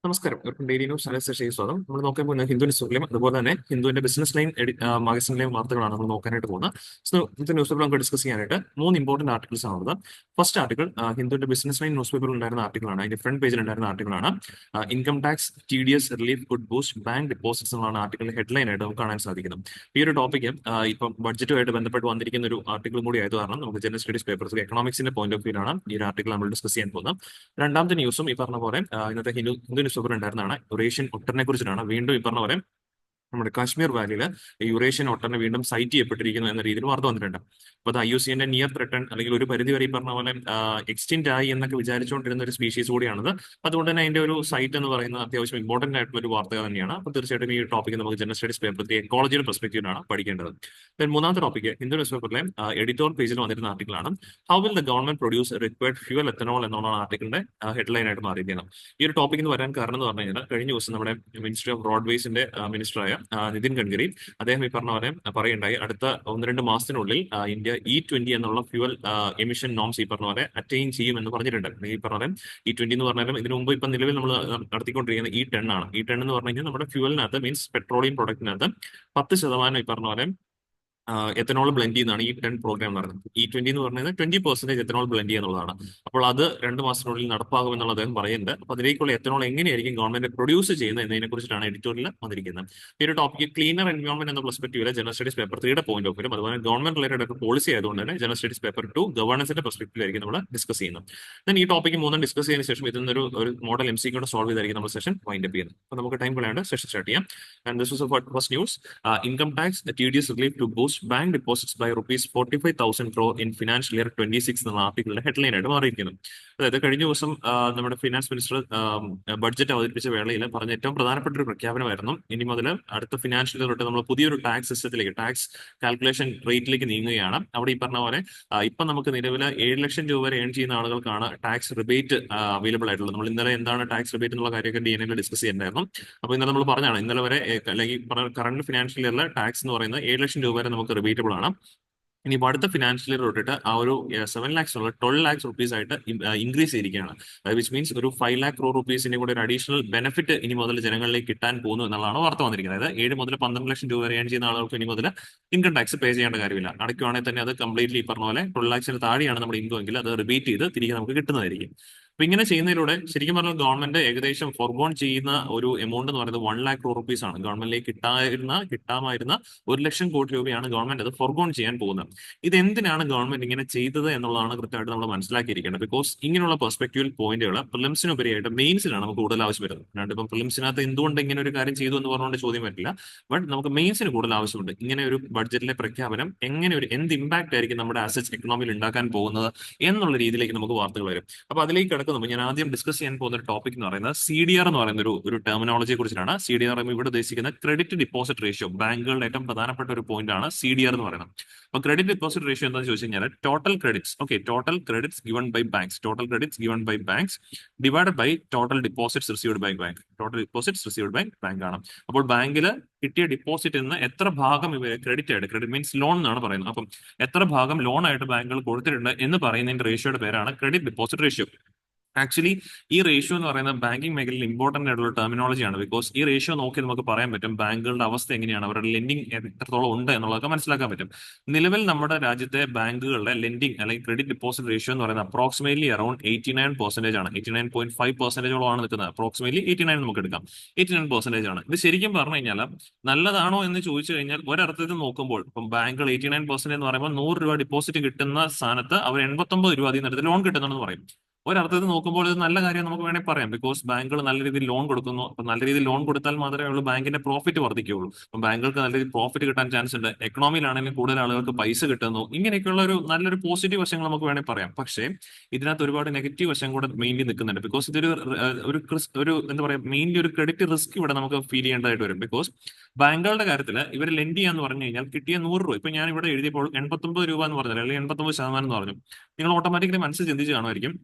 നമസ്കാരം. Daily news analyst സ്വാഗതം. നമ്മൾ നോക്കാൻ പോകുന്നത് ഹിന്ദു ന്യൂസുകളിലും അതുപോലെ തന്നെ ഹിന്ദുവിന്റെ ബിസിനസ് ലൈൻ മാഗസിനിലെയും വാർത്തകളാണ് നമ്മൾ നോക്കാനായിട്ട് പോകുന്നത്. സോ ഇന്നത്തെ ന്യൂസ് പേപ്പർ നമുക്ക് ഡിസ്കസ് ചെയ്യാനായിട്ട് മൂന്ന് ഇമ്പോർട്ടന്റ് ആർട്ടിക്കിൾസ് ആണുള്ളത്. ഫസ്റ്റ് ആർട്ടിക്കിൾ ഹിന്ദുവിന്റെ ബിസിനസ് ലൈൻ ന്യൂസ് പേപ്പറിൽ ഉണ്ടായിരുന്ന ആർട്ടിക്കിളാണ്. അതിന്റെ ഫ്രണ്ട് പേജിൽ ഉണ്ടായിരുന്ന ആർട്ടിക്കിളാണ്. Income tax TDS relief could boost bank deposits എന്നാണ് ആർട്ടിക്കിളിന്റെ ഹെഡ്ലൈൻ ആയിട്ട് നമുക്ക് കാണാൻ സാധിക്കുന്നത്. ഈ ഒരു ടോപ്പിക്ക് ഇപ്പം ബഡ്ജറ്റുമായിട്ട് ബന്ധപ്പെട്ട് വന്നിരിക്കുന്ന ഒരു ആർട്ടിക്കിൾ കൂടി ആയത് കാരണം നമുക്ക് ജനറൽ സ്റ്റഡീസ് പേപ്പേഴ്സ് എക്കണോമിക്സിന്റെ പോയിന്റ് ഓഫ് വ്യൂ ആണ് ഈ ഒരു ആർട്ടിക്കിൾ നമ്മൾ ഡിസ്കസ് ചെയ്യാൻ പോകുന്നത്. രണ്ടാമത്തെ ന്യൂസും ഈ പറഞ്ഞ പോലെ ഇന്നത്തെ ഹിന്ദു ന്യൂസ് പേപ്പർ ഉണ്ടായിരുന്നതാണ്. യുറേഷ്യൻ ഒട്ടറിനെ കുറിച്ചിട്ടാണ്. വീണ്ടും ഈ പറഞ്ഞ പോലെ നമ്മുടെ കാശ്മീർ വാലിയിൽ യുറേഷ്യൻ ഒട്ടറിനെ വീണ്ടും സൈറ്റ് ചെയ്യപ്പെട്ടിരിക്കുന്നു എന്ന രീതിയിൽ വാർത്ത വന്നിട്ടുണ്ട്. അപ്പൊ അത് IUCN നിയർ ത്രെട്ടൺ അല്ലെങ്കിൽ ഒരു പരിധി വരെ ഈ പറഞ്ഞ പോലെ എക്സ്റ്റെൻഡ് ആയി എന്നൊക്കെ വിചാരിച്ചുകൊണ്ടിരുന്ന ഒരു സ്പീഷീസ് കൂടിയാണത്. അതുകൊണ്ട് തന്നെ അതിന്റെ ഒരു സൈറ്റ് എന്ന് പറയുന്നത് അത്യാവശ്യം ഇമ്പോർട്ടന്റ് ആയിട്ടുള്ള ഒരു വാർത്ത തന്നെയാണ്. അപ്പൊ തീർച്ചയായിട്ടും ഈ ടോപ്പിക്ക് നമുക്ക് ജനറൽ സ്റ്റഡീസ് പേപ്പറിലെ എക്കോളജിയുടെ പെർസ്പെക്റ്റീവിലാണ് പഠിക്കേണ്ടത്. മൂന്നാമത്തെ ടോപ്പിക്ക് ഹിന്ദു ന്യൂസ് പേപ്പറിലെ എഡിറ്റോറിയൽ പേജിൽ വന്നിരുന്ന ആർട്ടിക്കിളാണ്. How will the government produce required fuel ethanol എന്നുള്ള ആർട്ടിക്കിളിന്റെ ഹെഡ്ലൈൻ ആയിട്ട് മാറിയിരിക്കുന്നത്. ഈ ഒരു ടോപ്പിക്കിന് വരാൻ കാരണം എന്ന് പറഞ്ഞു കഴിഞ്ഞാൽ കഴിഞ്ഞ ദിവസം നമ്മുടെ മിനിസ്ട്രി ഓഫ് റോഡ്വേസിന്റെ മിനിസ്റ്ററായ നിതിൻ ഗഡ്കരി അദ്ദേഹം ഈ പറഞ്ഞ പോലെ പറയുണ്ടായി അടുത്ത 1-2 മാസത്തിനുള്ളിൽ ഇന്ത്യ E20 എന്നുള്ള ഫ്യൂവൽ എമിഷൻ നോംസ് ഈ പറഞ്ഞ പോലെ അറ്റൈൻ ചെയ്യും എന്ന് പറഞ്ഞിട്ടുണ്ട്. ഈ പറഞ്ഞ പോലെ E20 എന്ന് പറഞ്ഞാലും ഇതിനു മുമ്പ് ഇപ്പൊ നിലവിൽ നമ്മൾ നടത്തിക്കൊണ്ടിരിക്കുന്ന E10 ആണ്. E10 എന്ന് പറഞ്ഞു കഴിഞ്ഞാൽ നമ്മുടെ ഫ്യൂവലിനകത്ത് മീൻസ് പെട്രോളിയം പ്രൊഡക്റ്റിനകത്ത് 10% ഈ പറഞ്ഞ പോലെ എത്തനോൾ ബ്ലെൻഡ് ചെയ്യുന്നതാണ് E10 പ്രോഗ്രാം എന്ന് പറയുന്നത്. E20 എന്ന് പറഞ്ഞാൽ 20% എത്തനോൾ ബ്ലെൻഡ് ചെയ്യുന്നുള്ളതാണ്. അപ്പോൾ അത് 2 മാസത്തിനുള്ളിൽ നടപ്പാകുമെന്നുള്ള അദ്ദേഹം പറയുന്നുണ്ട്. അപ്പൊ അതിലേക്കുള്ള എത്തനോൾ എങ്ങനെയായിരിക്കും ഗവൺമെന്റ് പ്രൊഡ്യൂസ് ചെയ്യുന്നത് എന്നതിനെ കുറിച്ചിട്ടാണ് എഡിറ്റോറിയൽ വന്നിരിക്കുന്നത്. ഈ ഒരു ടോപ്പിക്ക് ക്ലീനർ എൻവയോൺമെന്റ് എന്ന പെർസ്പെക്റ്റീവിലെ general studies paper 3 point of view അതുപോലെ ഗവൺമെന്റ് റിലേറ്റഡ് ഒക്കെ പോളിസി ആയതുകൊണ്ട് തന്നെ ജനറൽ സ്റ്റഡീസ് പേപ്പർ 2 ഗവേണൻസിന്റെ പെർസ്പെക്റ്റീവിലായിരിക്കും നമ്മൾ ഡിസ്കസ് ചെയ്യുന്നത്. ദെൻ ഈ ടോപ്പിക്ക് മൂന്നും ഡിസ്കസ് ചെയ്തതിനു ശേഷം ഇതിൽ ഒരു മോഡൽ MCQ സോൾവ് ചെയ്തായിരിക്കും നമ്മൾ സെഷൻ വൈൻഡ് അപ്പ് ചെയ്യുന്നത്. അപ്പൊ നമുക്ക് ടൈം കളയാണ്ട് സെഷൻ സ്റ്റാർട്ട് ചെയ്യാം. And this was first news. Income tax TDS relief to boost bank deposits by rupees 45,000 crore in financial year 26 എന്ന ആർട്ടിക്കിളിന്റെ ഹെഡ്ലൈൻ ആയിട്ട് മാറിയിരിക്കുന്നു. അതായത് കഴിഞ്ഞ ദിവസം നമ്മുടെ ഫിനാൻസ് മിനിസ്റ്റർ ബഡ്ജറ്റ് അവതരിപ്പിച്ച വേളയിൽ പറഞ്ഞ ഏറ്റവും പ്രധാനപ്പെട്ട ഒരു പ്രഖ്യാപനമായിരുന്നു. ഇനി മുതൽ അടുത്ത ഫിനാൻഷ്യൽ ഇയർ തൊട്ട് നമ്മൾ പുതിയൊരു ടാക്സ് സിസ്റ്റത്തിലേക്ക് ടാക്സ് കാൽക്കുലേഷൻ റേറ്റിലേക്ക് നീങ്ങുകയാണ്. അവിടെ ഈ പറഞ്ഞ പോലെ ഇപ്പൊ നമുക്ക് നിലവിൽ 7 ലക്ഷം രൂപ വരെ ഏൺ ചെയ്യുന്ന ആളുകൾക്കാണ് ടാക്സ് റിബേറ്റ് അവൈലബിൾ ആയിട്ടുള്ളത്. നമ്മൾ ഇന്നലെ എന്താണ് ടാക്സ് റിബേറ്റ് എന്നുള്ള കാര്യമൊക്കെ DNA ഡിസ്കസ് ചെയ്യുന്നുണ്ടായിരുന്നു. അപ്പൊ ഇന്നലെ നമ്മൾ പറഞ്ഞാണ് ഇന്നലെ വരെ അല്ലെങ്കിൽ കറന്റ് ഫിനാൻഷ്യൽ ഇയറിലെ ടാക്സ് എന്ന് പറയുന്നത് 7 ലക്ഷം രൂപ വരെ നമുക്ക് റിബേറ്റബിൾ ആണ്. ഇനി അടുത്ത ഫിനാൻഷ്യൽ ഇയർ തൊട്ടിട്ട് ആ ഒരു 7 lakhs ഉള്ള 12 lakhs റുപ്പീസ് ആയിട്ട് ഇൻക്രീസ് ചെയ്തിരിക്കുകയാണ്. വിച്ച് മീൻസ് ഒരു 5 lakh crore റുപ്പീസിന്റെ കൂടെ ഒരു അഡീഷണൽ ബെനിഫിറ്റ് ഇനി മുതൽ ജനങ്ങളിലേക്ക് കിട്ടാൻ പോകുന്നു എന്നുള്ളതാണ് വാർത്ത വന്നിരിക്കുന്നത്. അതായത് 7 മുതൽ 12 ലക്ഷം രൂപ വരെ ഏൺ ചെയ്യുന്ന ആളുകൾക്ക് ഇനി മുതൽ ഇൻകം ടാക്സ് പേ ചെയ്യേണ്ട കാര്യമില്ല. അടയ്ക്കുവാണെങ്കിൽ തന്നെ അത് കംപ്ലീറ്റ്ലി ഈ പറഞ്ഞ പോലെ 12 lakhsന് താഴെയാണ് നമ്മുടെ ഇൻകം എങ്കിൽ അത് റിബേറ്റ് ചെയ്ത് തിരികെ നമുക്ക് കിട്ടുന്നതായിരിക്കും. അപ്പൊ ഇങ്ങനെ ചെയ്യുന്നതിലൂടെ ശരിക്കും പറഞ്ഞാൽ ഗവൺമെന്റ് ഏകദേശം ഫോർഗോൺ ചെയ്യുന്ന ഒരു എമൗണ്ട് എന്ന് പറയുന്നത് 1 lakh crore റുപ്പീസ് ആണ്. ഗവൺമെന്റിലേക്ക് കിട്ടാമായിരുന്ന 1 ലക്ഷം കോടി രൂപയാണ് ഗവൺമെന്റ് അത് ഫോർഗോൺ ചെയ്യാൻ പോകുന്നത്. ഇത് എന്തിനാണ് ഗവൺമെന്റ് ഇങ്ങനെ ചെയ്തത് എന്നുള്ളതാണ് കൃത്യമായിട്ട് നമ്മൾ മനസ്സിലാക്കിയിരിക്കേണ്ടത്. ബിക്കോസ് ഇങ്ങനെയുള്ള പെർസ്പെക്റ്റീവൽ പോയിന്റുകൾ പ്രിലിംസിനുപരിയായിട്ട് മെയിൻസിലാണ് നമുക്ക് കൂടുതൽ ആവശ്യം വരുന്നത്. അല്ലാണ്ട് ഇപ്പം പ്രിലിംസിനകത്ത് എന്തുകൊണ്ട് ഇങ്ങനെ ഒരു കാര്യം ചെയ്തു എന്ന് പറഞ്ഞുകൊണ്ട് ചോദ്യം പറ്റില്ല. ബട്ട് നമുക്ക് മെയിൻസിന് കൂടുതൽ ആവശ്യമുണ്ട്. ഇങ്ങനെ ഒരു ബഡ്ജറ്റിലെ പ്രഖ്യാപനം എന്ത് ഇമ്പാക്ട് ആയിരിക്കും നമ്മുടെ അസറ്റ്സ് എക്കണോമിയിൽ ഉണ്ടാക്കാൻ പോകുന്നത് എന്നുള്ള രീതിയിലേക്ക് നമുക്ക് വാർത്തകൾ വരും. അപ്പൊ അതിലേക്ക് കിടക്കുമ്പോൾ ഞാൻ ആദ്യം ഡിസ്കസ് ചെയ്യാൻ പോകുന്ന ഒരു ടോപ്പിക് എന്ന് പറയുന്നത് CDR എന്ന് പറയുന്ന ഒരു ടെർമിനോളജിയെ കുറിച്ചിട്ടാണ്. CDR ഇവിടെ ഉദ്ദേശിക്കുന്ന ക്രെഡിറ്റ് ഡിപ്പോസിറ്റ് റേഷ്യോ. ബാങ്കുകളുടെ ഏറ്റവും പ്രധാനപ്പെട്ട ഒരു പോയിന്റ് ആണ് CDR എന്ന് പറയുന്നത്. അപ്പൊ ക്രെഡിറ്റ് ഡിപ്പോസിറ്റ് റേഷ്യോ എന്താണെന്ന് ചോദിച്ചു കഴിഞ്ഞാൽ total credits given by banks divided by total deposits received by bank ആണ്. അപ്പോൾ ബാങ്കിൽ കിട്ടിയ ഡിപ്പോസിറ്റ് നിന്ന് എത്ര ഭാഗം ക്രെഡിറ്റ് മീൻസ് ലോൺ എന്നാണ് പറയുന്നത്. അപ്പം എത്ര ഭാഗം ലോൺ ആയിട്ട് ബാങ്കുകൾ കൊടുത്തിട്ടുണ്ട് എന്ന് പറയുന്നതിന്റെ റേഷ്യോയുടെ പേരാണ് ക്രെഡിറ്റ് ഡിപ്പോസിറ്റ് റേഷ്യോ. ആക്ച്വലി ഈ റേഷ്യോ എന്ന് പറയുന്നത് ബാങ്കിങ് മേഖലയിൽ ഇമ്പോർട്ടന്റ് ആയിട്ടുള്ള ടെർമിനോളജിയാണ്. ബിക്കോസ് ഈ റേഷ്യോ നോക്കി നമുക്ക് പറയാൻ പറ്റും ബാങ്കുകളുടെ അവസ്ഥ എങ്ങനെയാണ്, അവരുടെ ലെൻഡിങ് എത്രത്തോളം ഉണ്ട് എന്നുള്ളതൊക്കെ മനസ്സിലാക്കാൻ പറ്റും. നിലവിൽ നമ്മുടെ രാജ്യത്തെ ബാങ്കുകളുടെ ലെൻഡിങ് അല്ലെങ്കിൽ ക്രെഡിറ്റ് ഡിപ്പോസിറ്റ് റേഷ്യോ എന്ന് പറയുന്നത് അപ്രോക്സിമേറ്റ്ലി അറൌണ്ട് 89% ആണ്. 89.5% ആണ് നിൽക്കുന്നത്. അപ്രോക്സിമേറ്റ്ലി 89 നമുക്ക് എടുക്കാം. 89% ആണ്. ഇത് ശരിക്കും പറഞ്ഞു കഴിഞ്ഞാൽ നല്ലതാണോ എന്ന് ചോദിച്ചു കഴിഞ്ഞാൽ ഒരർത്ഥത്തിൽ നോക്കുമ്പോൾ ഇപ്പം ബാങ്കുകൾ 89% എന്ന് പറയുമ്പോൾ 100 രൂപ ഡിപ്പോസിറ്റ് കിട്ടുന്ന സ്ഥാനത്ത് അവർ 89 രൂപ അതിൽ നിന്ന് എടുത്ത് ലോൺ കിട്ടുന്നുണ്ടെന്ന് പറയും. ഒരർത്ഥത്തിൽ നോക്കുമ്പോൾ ഇത് നല്ല കാര്യം നമുക്ക് വേണമെങ്കിൽ പറയാം. ബിക്കോസ് ബാങ്കുകൾ നല്ല രീതിയിൽ ലോൺ കൊടുക്കുന്നു. അപ്പൊ നല്ല രീതിയിൽ ലോൺ കൊടുത്താൽ മാത്രമേ ഉള്ളൂ ബാങ്കിന്റെ പ്രോഫിറ്റ് വർദ്ധിക്കുകയുള്ളൂ. അപ്പം ബാങ്കുകൾക്ക് നല്ല രീതിയിൽ പ്രോഫിറ്റ് കിട്ടാൻ ചാൻസ് ഉണ്ട്. എക്കണോമിയിലാണെങ്കിലും കൂടുതൽ ആളുകൾക്ക് പൈസ കിട്ടുന്നു. ഇങ്ങനെയൊക്കെയുള്ള നല്ലൊരു പോസിറ്റീവ് വശങ്ങൾ നമുക്ക് വേണമെങ്കിൽ പറയാം. പക്ഷേ ഇതിനകത്ത് ഒരുപാട് നെഗറ്റീവ് വശം കൂടെ മെയിൻലി നിൽക്കുന്നുണ്ട്. ബിക്കോസ് ഒരു എന്താ പറയുക മെയിൻലി ഒരു ക്രെഡിറ്റ് റിസ്ക് ഇവിടെ നമുക്ക് ഫീൽ ചെയ്യേണ്ടതായിട്ട് വരും. ബിക്കോസ് ബാങ്കുകളുടെ കാര്യത്തിൽ ഇവർ ലെൻഡ് ചെയ്യാന്ന് പറഞ്ഞു കഴിഞ്ഞാൽ കിട്ടിയ 100 രൂപ ഇപ്പൊ ഞാൻ ഇവിടെ എഴുതിയപ്പോൾ 89 രൂപ എന്ന് പറഞ്ഞാൽ അല്ലെങ്കിൽ 89% എന്ന് പറഞ്ഞു, നിങ്ങൾ ഓട്ടോമാറ്റിക്കലി മനസ്സിൽ ചിന്തിച്ച് കാണുമായിരിക്കും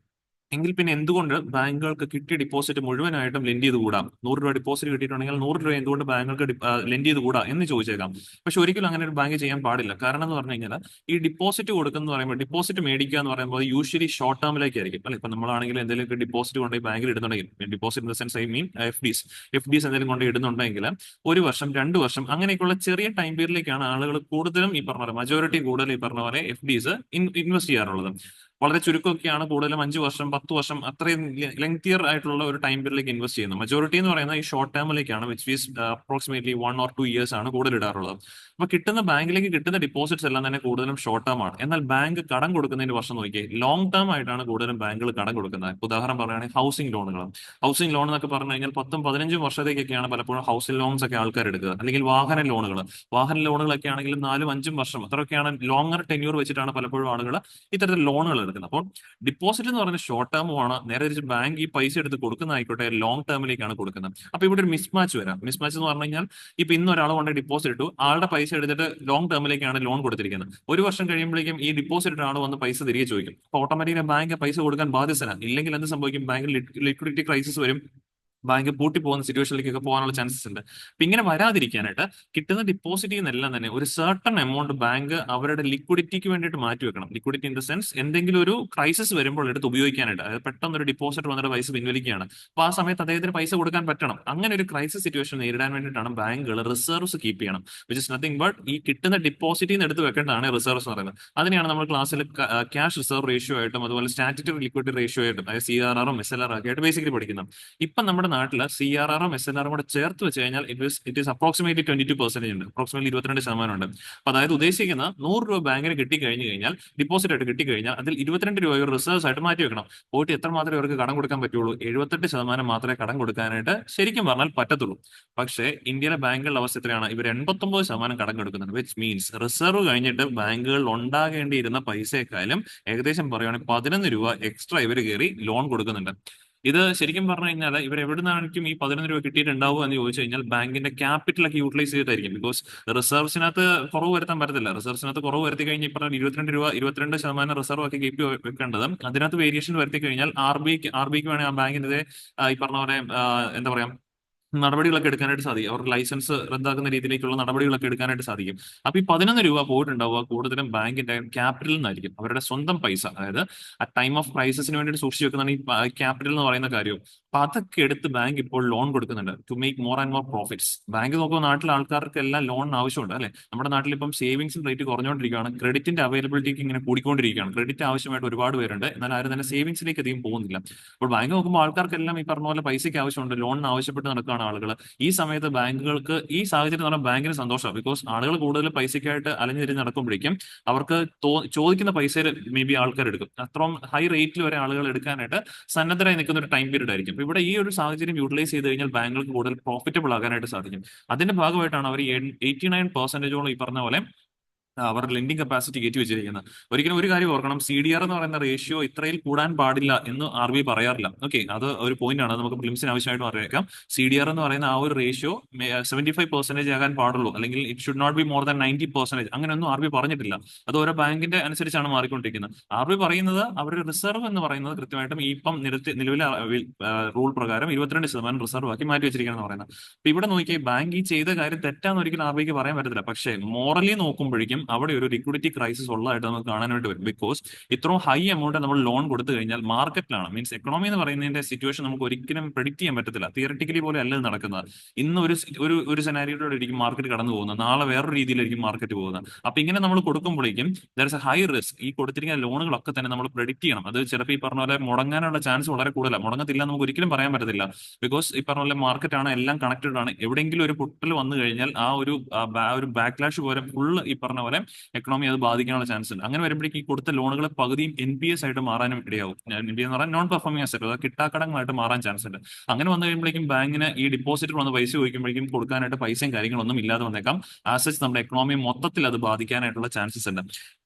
എങ്കിൽ പിന്നെ എന്തുകൊണ്ട് ബാങ്കുകൾക്ക് കിട്ടിയ ഡിപ്പോസിറ്റ് മുഴുവനായിട്ടും ലെൻഡ് ചെയ്ത് കൂടാം? 100 രൂപ ഡിപ്പോസിറ്റ് കിട്ടിയിട്ടുണ്ടെങ്കിൽ 100 രൂപ എന്തുകൊണ്ട് ബാങ്കുകൾക്ക് ലെൻഡ് ചെയ്ത് കൂടാ എന്ന് ചോദിച്ചേക്കാം. പക്ഷെ ഒരിക്കലും അങ്ങനെ ഒരു ബാങ്ക് ചെയ്യാൻ പാടില്ല. കാരണം എന്ന് പറഞ്ഞു കഴിഞ്ഞാൽ ഈ ഡിപ്പോസിറ്റ് കൊടുക്കുന്ന പറയുമ്പോൾ, ഡിപ്പോസിറ്റ് മേടിക്കുക എന്ന് പറയുമ്പോൾ യൂഷ്വലി ഷോർട്ട് ടേമിലേക്കായിരിക്കും അല്ലെ. ഇപ്പൊ നമ്മളാണെങ്കിൽ എന്തെങ്കിലും ഡിപ്പോസിറ്റ് കൊണ്ട് ബാങ്കിൽ ഇടുന്നുണ്ടെങ്കിൽ, deposit in the sense I mean FDs എന്തെങ്കിലും കൊണ്ട് ഇടുന്നുണ്ടെങ്കിൽ 1 വർഷം 2 വർഷം അങ്ങനെയൊക്കെയുള്ള ചെറിയ ടൈം പീരിയഡിലേക്കാണ് ആളുകൾ കൂടുതലും ഈ പറഞ്ഞ പോലെ, മജോറിറ്റി കൂടുതൽ ഈ പറഞ്ഞ പോലെ എഫ് ഡിസ് ഇൻവെസ്റ്റ് ചെയ്യാറുള്ളത്. വളരെ ചുരുക്കമൊക്കെയാണ് കൂടുതലും 5 വർഷം 10 വർഷം അത്രയും ലെങ്തിയർ ആയിട്ടുള്ള ഒരു ടൈം പീരിയഡിലേക്ക് ഇൻവെസ്റ്റ് ചെയ്യുന്നത്. മജോറിറ്റി എന്ന് പറയുന്നത് ഈ ഷോർട്ട് ടേമിലേക്കാണ്, which is approximately 1 or 2 years ആണ് കൂടുതൽ ഇടാറുള്ളത്. അപ്പൊ ബാങ്കിലേക്ക് കിട്ടുന്ന ഡിപ്പോസിറ്റ്സ് എല്ലാം തന്നെ കൂടുതലും ഷോർട്ട് ടേം ആണ്. എന്നാൽ ബാങ്ക് കടം കൊടുക്കുന്നതിന് വർഷം നോക്കിയേ, ലോങ് ടേം ആയിട്ടാണ് കൂടുതലും ബാങ്കുകൾ കടം കൊടുക്കുന്നത്. ഉദാഹരണം പറയുകയാണെങ്കിൽ ഹൗസിംഗ് ലോണുകൾ. ഹൗസിംഗ് ലോൺ എന്നൊക്കെ പറഞ്ഞു കഴിഞ്ഞാൽ 10-15 വർഷത്തേക്കൊക്കെയാണ് പലപ്പോഴും ഹൗസിംഗ് ലോൺസ് ഒക്കെ ആൾക്കാർ എടുക്കുക. അല്ലെങ്കിൽ വാഹന ലോണുകളൊക്കെ ആണെങ്കിൽ 4-5 വർഷം അത്രയൊക്കെയാണ്, ലോങ്ങർ ടെന്യൂർ വെച്ചിട്ടാണ് പലപ്പോഴും ആളുകൾ ഇത്തരത്തിൽ ലോണുകൾ എടുക്കുന്നത്. അപ്പോൾ ഡിപ്പോസിറ്റ് എന്ന് പറയുന്നത് ഷോർട്ട് ടേമുമാണ്. നേരെ തിരിച്ച് ബാങ്ക് ഈ പൈസ എടുത്ത് കൊടുക്കുന്നതായിക്കോട്ടെ ലോങ് ടേമിലേക്കാണ് കൊടുക്കുന്നത്. അപ്പൊ ഇവിടെ ഒരു മിസ്മാച്ച് വരാം. മിസ്മാച്ച് എന്ന് പറഞ്ഞു കഴിഞ്ഞാൽ ഇപ്പൊ ഇന്ന് ഒരാൾ കൊണ്ട് ഡിപ്പോസിറ്റ് ഇട്ടു, ആളുടെ പൈസ എടുത്തിട്ട് ലോങ് ടേമിലേക്കാണ് ലോൺ കൊടുത്തിരിക്കുന്നത്. 1 വർഷം കഴിയുമ്പോഴേക്കും ഈ ഡിപ്പോസിറ്റ് ഇട്ട ആൾ വന്ന് പൈസ തിരികെ ചോദിക്കും. അപ്പൊ ഓട്ടോമാറ്റിക്കലി ബാങ്ക് പൈസ കൊടുക്കാൻ ബാധ്യസ്ഥനാണ്. ഇല്ലെങ്കിൽ എന്ത് സംഭവിക്കും? ബാങ്കിൽ ലിക്വിഡിറ്റി ക്രൈസിസ് വരും. ബാങ്ക് പൂട്ടി പോകുന്ന സിറ്റുവേഷനിലേക്കൊക്കെ പോകാനുള്ള ചാൻസസ് ഉണ്ട്. അപ്പൊ ഇങ്ങനെ വരാതിരിക്കാനായിട്ട് കിട്ടുന്ന ഡിപ്പോസിറ്റിൽ നിന്നെല്ലാം തന്നെ ഒരു സർട്ടൺ എമൗണ്ട് ബാങ്ക് അവരുടെ ലിക്വിഡിറ്റിക്ക് വേണ്ടിയിട്ട് മാറ്റി വെക്കണം. ലിക്വിഡിറ്റി ഇൻ ദ സെൻസ് എന്തെങ്കിലും ഒരു ക്രൈസിസ് വരുമ്പോൾ എടുത്ത് ഉപയോഗിക്കാനായിട്ട്. അതായത് പെട്ടെന്ന് ഒരു ഡിപ്പോസിറ്റ് വന്നിട്ട് പൈസ പിൻവലിക്കുകയാണ്, അപ്പൊ ആ സമയത്ത് അദ്ദേഹത്തിന് പൈസ കൊടുക്കാൻ പറ്റണം. അങ്ങനെ ഒരു ക്രൈസിസ് സിറ്റുവേഷൻ നേരിടാൻ വേണ്ടിയിട്ടാണ് ബാങ്കുകൾ റിസർവ്സ് കീപ്പ് ചെയ്യണം. വിച്ച് ഇസ് നത്തിങ് ബട്ട് ഈ കിട്ടുന്ന ഡിപ്പോസിറ്റിൽ നിന്ന് എടുത്ത് വെക്കേണ്ടതാണ് റിസർവ്സ് എന്ന് പറയുന്നത്. അതിനെയാണ് നമ്മൾ ക്ലാസ്സിൽ ക്യാഷ് റിസർവ് റേഷ്യോ ആയിട്ടും അതുപോലെ സ്റ്റാറ്റ്യൂട്ടറി ലിക്വിഡിറ്റി റേഷ്യോ ആയിട്ടും, അതായത് CRR ഉം SLR ഒക്കെ ആയിട്ട് ബേസിക്കലി പഠിക്കുന്നത്. ഇപ്പം നമ്മുടെ നാട്ടിൽ CRR ഉം SLR ഉം കൂടെ ചേർത്ത് വെച്ച് കഴിഞ്ഞാൽ ഇറ്റ് ഈസ് അപ്രോക്സിമേറ്റ്ലി 22% ഉണ്ട്, അപ്രോക്സിമേറ്റ്ലി 22% ഉണ്ട്. അപ്പൊ അതായത് ഉദ്ദേശിക്കുന്ന 100 രൂപ ബാങ്കിന് കിട്ടിക്കഴിഞ്ഞു കഴിഞ്ഞാൽ, ഡിപ്പോസിറ്റ് ആയിട്ട് കിട്ടിക്കഴിഞ്ഞാൽ അതിൽ 22 രൂപ റിസർവ്സ് ആയിട്ട് മാറ്റി വെക്കണം. പോയിട്ട് എത്ര മാത്രമേ അവർക്ക് കടം കൊടുക്കാൻ പറ്റുള്ളൂ? 78% മാത്രമേ കടം കൊടുക്കാനായിട്ട് ശരിക്കും പറഞ്ഞാൽ പറ്റത്തുള്ളൂ. പക്ഷേ ഇന്ത്യയിലെ ബാങ്കുകളുടെ അവസ്ഥ എത്രയാണ്? ഇവർ 89% കടം കൊടുക്കുന്നുണ്ട്. വിച്ച് മീൻസ് റിസർവ് കഴിഞ്ഞിട്ട് ബാങ്കുകളിൽ ഉണ്ടാകേണ്ടിയിരുന്ന പൈസയെക്കാളും ഏകദേശം പറയുകയാണെങ്കിൽ 11 രൂപ എക്സ്ട്രാ ഇവർ കയറി ലോൺ കൊടുക്കുന്നുണ്ട്. ഇത് ശരിക്കും പറഞ്ഞു കഴിഞ്ഞാൽ ഇവർ എവിടെ നിന്നായിരിക്കും ഈ 11 രൂപ കിട്ടിയിട്ടുണ്ടാവുക എന്ന് ചോദിച്ചു കഴിഞ്ഞാൽ ബാങ്കിന്റെ ക്യാപിറ്റലൊക്കെ യൂട്ടിലൈസ് ചെയ്തിട്ടായിരിക്കും. ബിക്കോസ് റിസർവ്സിനകത്ത് കുറവ് വരുത്താൻ പറ്റത്തില്ല. റിസർവ്സിനകത്ത് കുറവ് വരുത്തി കഴിഞ്ഞാൽ ഇപ്പം 22 രൂപ 22% റിസർവ് ആക്കി കീപ്പ് വെക്കേണ്ടത്. അതിനകത്ത് വേരിയേഷൻ വരുത്തി കഴിഞ്ഞാൽ ആർ ബിക്ക് വേണമെങ്കിൽ ആ ബാങ്കിന്റെ ഈ പറഞ്ഞ പോലെ എന്താ പറയാ, നടപടികളൊക്കെ എടുക്കാനായിട്ട് സാധിക്കും. അവർക്ക് ലൈസൻസ് റദ്ദാക്കുന്ന രീതിയിലേക്കുള്ള നടപടികളൊക്കെ എടുക്കാനായിട്ട് സാധിക്കും. അപ്പൊ ഈ 11 രൂപ പോയിട്ടുണ്ടാവുക കൂടുതലും ബാങ്കിന്റെ ക്യാപിറ്റലിൽ നിന്നായിരിക്കും. അവരുടെ സ്വന്തം പൈസ, അതായത് ആ ടൈം ഓഫ് ക്രൈസിസിന് വേണ്ടിയിട്ട് സൂക്ഷിച്ചു വെക്കുന്നതാണ് ഈ ക്യാപിറ്റൽ എന്ന് പറയുന്ന കാര്യം. അപ്പൊ അതൊക്കെ എടുത്ത് ബാങ്ക് ഇപ്പോൾ ലോൺ കൊടുക്കുന്നുണ്ട് to make more and more profits. Bank നോക്കുമ്പോൾ നാട്ടിലെ ആൾക്കാർക്ക് എല്ലാം ലോണിന് ആവശ്യമുണ്ട് അല്ലെ. നമ്മുടെ നാട്ടിൽ ഇപ്പം സേവിങ്സ് റേറ്റ് കുറഞ്ഞുകൊണ്ടിരിക്കുകയാണ്, ക്രെഡിറ്റിന്റെ അവൈലബിലിറ്റിക്ക് ഇങ്ങനെ കൂടിക്കൊണ്ടിരിക്കുകയാണ്. ക്രെഡിറ്റ് ആവശ്യമായിട്ട് ഒരുപാട് പേരുണ്ട്, എന്നാൽ ആരും തന്നെ സേവിങ്സിലേക്ക് അധികം പോകുന്നില്ല. അപ്പോൾ ബാങ്ക് നോക്കുമ്പോൾ ആൾക്കാർക്കെല്ലാം ഈ പറഞ്ഞ പോലെ പൈസയ്ക്ക് ആവശ്യമുണ്ട്, ലോണിന് ആവശ്യപ്പെട്ട് നടക്കുകയാണ് ആളുകൾ. ഈ സമയത്ത് ബാങ്കുകൾക്ക് ഈ സാഹചര്യം എന്ന് പറഞ്ഞാൽ ബാങ്കിന് സന്തോഷമാണ്. ബിക്കോസ് ആളുകൾ കൂടുതൽ പൈസയ്ക്കായിട്ട് അലഞ്ഞു തിരിഞ്ഞ് നടക്കുമ്പോഴേക്കും അവർക്ക് ചോദിക്കുന്ന പൈസയിൽ മേ ബി ആൾക്കാർ എടുക്കും. അത്രയും ഹൈ റേറ്റിൽ വരെ ആളുകൾ എടുക്കാനായിട്ട് സന്നദ്ധരായി നിൽക്കുന്ന ഒരു ടൈം പീരീഡ് ആയിരിക്കും. അപ്പൊ ഇവിടെ ഈ ഒരു സാഹചര്യം യൂട്ടിലൈസ് ചെയ്ത് കഴിഞ്ഞാൽ ബാങ്കുകൾക്ക് കൂടുതൽ പ്രോഫിറ്റബിൾ ആകാനായിട്ട് സാധിക്കും. അതിന്റെ ഭാഗമായിട്ടാണ് അവർ 89% ഈ പറഞ്ഞ പോലെ അവരുടെ ലെൻഡിങ് കപ്പാസിറ്റി കയറ്റി വെച്ചിരിക്കുന്നത്. ഒരിക്കലും ഒരു കാര്യം ഓർക്കണം, CDR എന്ന് പറയുന്ന റേഷ്യോ ഇത്രയിൽ കൂടാൻ പാടില്ല എന്ന് RBI പറയാറില്ല. ഓക്കെ, അത് ഒരു പോയിന്റ് ആണ്, അത് നമുക്ക് പ്രിലിംസിന് ആവശ്യമായിട്ട് അറിയാം. CDR എന്ന് പറയുന്ന ആ ഒരു റേഷ്യോ 75% ആകാൻ പാടുള്ളൂ, അല്ലെങ്കിൽ it should not be more than 90%. അങ്ങനെയൊന്നും RBI പറഞ്ഞിട്ടില്ല. അത് ഓരോ ബാങ്കിന്റെ അനുസരിച്ചാണ് മാറിക്കൊണ്ടിരിക്കുന്നത്. RBI പറയുന്നത് അവരുടെ റിസർവ് എന്ന് പറയുന്നത് കൃത്യമായിട്ടും ഈ ഇപ്പം നിലവിലെ റൂൾ പ്രകാരം 22% റിസർവ് ആക്കി മാറ്റി വെച്ചിരിക്കുകയെന്ന് പറയുന്നത്. അപ്പൊ ഇവിടെ നോക്കിയാൽ ബാങ്ക് ഈ ചെയ്ത കാര്യം തെറ്റാന്ന് ഒരിക്കലും RBIക്ക് പറയാൻ പറ്റത്തില്ല. പക്ഷേ മോറലി നോക്കുമ്പോഴേക്കും അവിടെ ഒരു ലിക്വിഡിറ്റി ക്രൈസിസ് ഉള്ളതായിട്ട് നമുക്ക് കാണാനായിട്ട് വരും. ബിക്കോസ് ഇത്രയും ഹൈ എമൗണ്ട് നമ്മൾ ലോൺ കൊടുത്തു കഴിഞ്ഞാൽ മാർക്കറ്റിലാണ്, മീൻസ് എക്കണോമി എന്ന് പറയുന്നതിന്റെ സിറ്റുവേഷൻ നമുക്ക് ഒരിക്കലും പ്രെഡിക്ട് ചെയ്യാൻ പറ്റത്തില്ല. തിയററ്റിക്കലി പോലെ അല്ല ഇത് നടക്കുന്നത്. ഇന്ന് ഒരു സെനാരിയോടെ ആയിരിക്കും മാർക്കറ്റ് കടന്നു പോകുന്നത്, നാളെ വേറൊരു രീതിയിലായിരിക്കും മാർക്കറ്റ് പോകുന്നത്. അപ്പൊ ഇങ്ങനെ നമ്മൾ കൊടുക്കുമ്പോഴേക്കും there is a high risk. ഈ കൊടുത്തിരിക്കുന്ന ലോണുകളൊക്കെ തന്നെ നമ്മൾ പ്രെഡിക്ട് ചെയ്യണം. അത് ചിലപ്പോൾ ഈ പറഞ്ഞ പോലെ മുടങ്ങാനുള്ള ചാൻസ് വളരെ കൂടുതലാണ്. മുടങ്ങത്തില്ല നമുക്ക് ഒരിക്കലും പറയാൻ പറ്റത്തില്ല. ബിക്കോസ് ഈ പറഞ്ഞ പോലെ മാർക്കറ്റ് ആണ്, എല്ലാം കണക്റ്റഡ് ആണ്. എവിടെയെങ്കിലും ഒരു പൊട്ടൽ വന്നു കഴിഞ്ഞാൽ ആ ഒരു ബാക്ക്ലാഷ് പോലെ ഫുള്ള് ഈ പറഞ്ഞ പോലെ എക്കണോമി അത് ബാധിക്കാനുള്ള ചാൻസ് ഉണ്ട്. അങ്ങനെ വരുമ്പോഴേക്കും ഈ കൊടുത്ത ലോണുകൾ പകുതിയും NPS ആയിട്ട് മാറാനും ഇടയാവും. NPS എന്ന് പറഞ്ഞാൽ നോൺ പെർഫോമിംഗ് അസറ്റ്, അത് കിട്ടാക്കടങ്ങളായിട്ട് മാറാൻ ചാൻസ് ഉണ്ട്. അങ്ങനെ വന്നു കഴിയുമ്പോഴേക്കും ബാങ്കിന് ഈ ഡിപ്പോസിറ്റ് വന്ന് പൈസ ചോദിക്കുമ്പോഴേക്കും കൊടുക്കാനായിട്ട് പൈസയും കാര്യങ്ങളൊന്നും ഇല്ലാതെ വന്നേക്കാം. ആസച്ച് നമ്മുടെ എക്കണോമി മൊത്തത്തിൽ അത് ബാധിക്കാനായിട്ടുള്ള ചാൻസസ് ഉണ്ട്.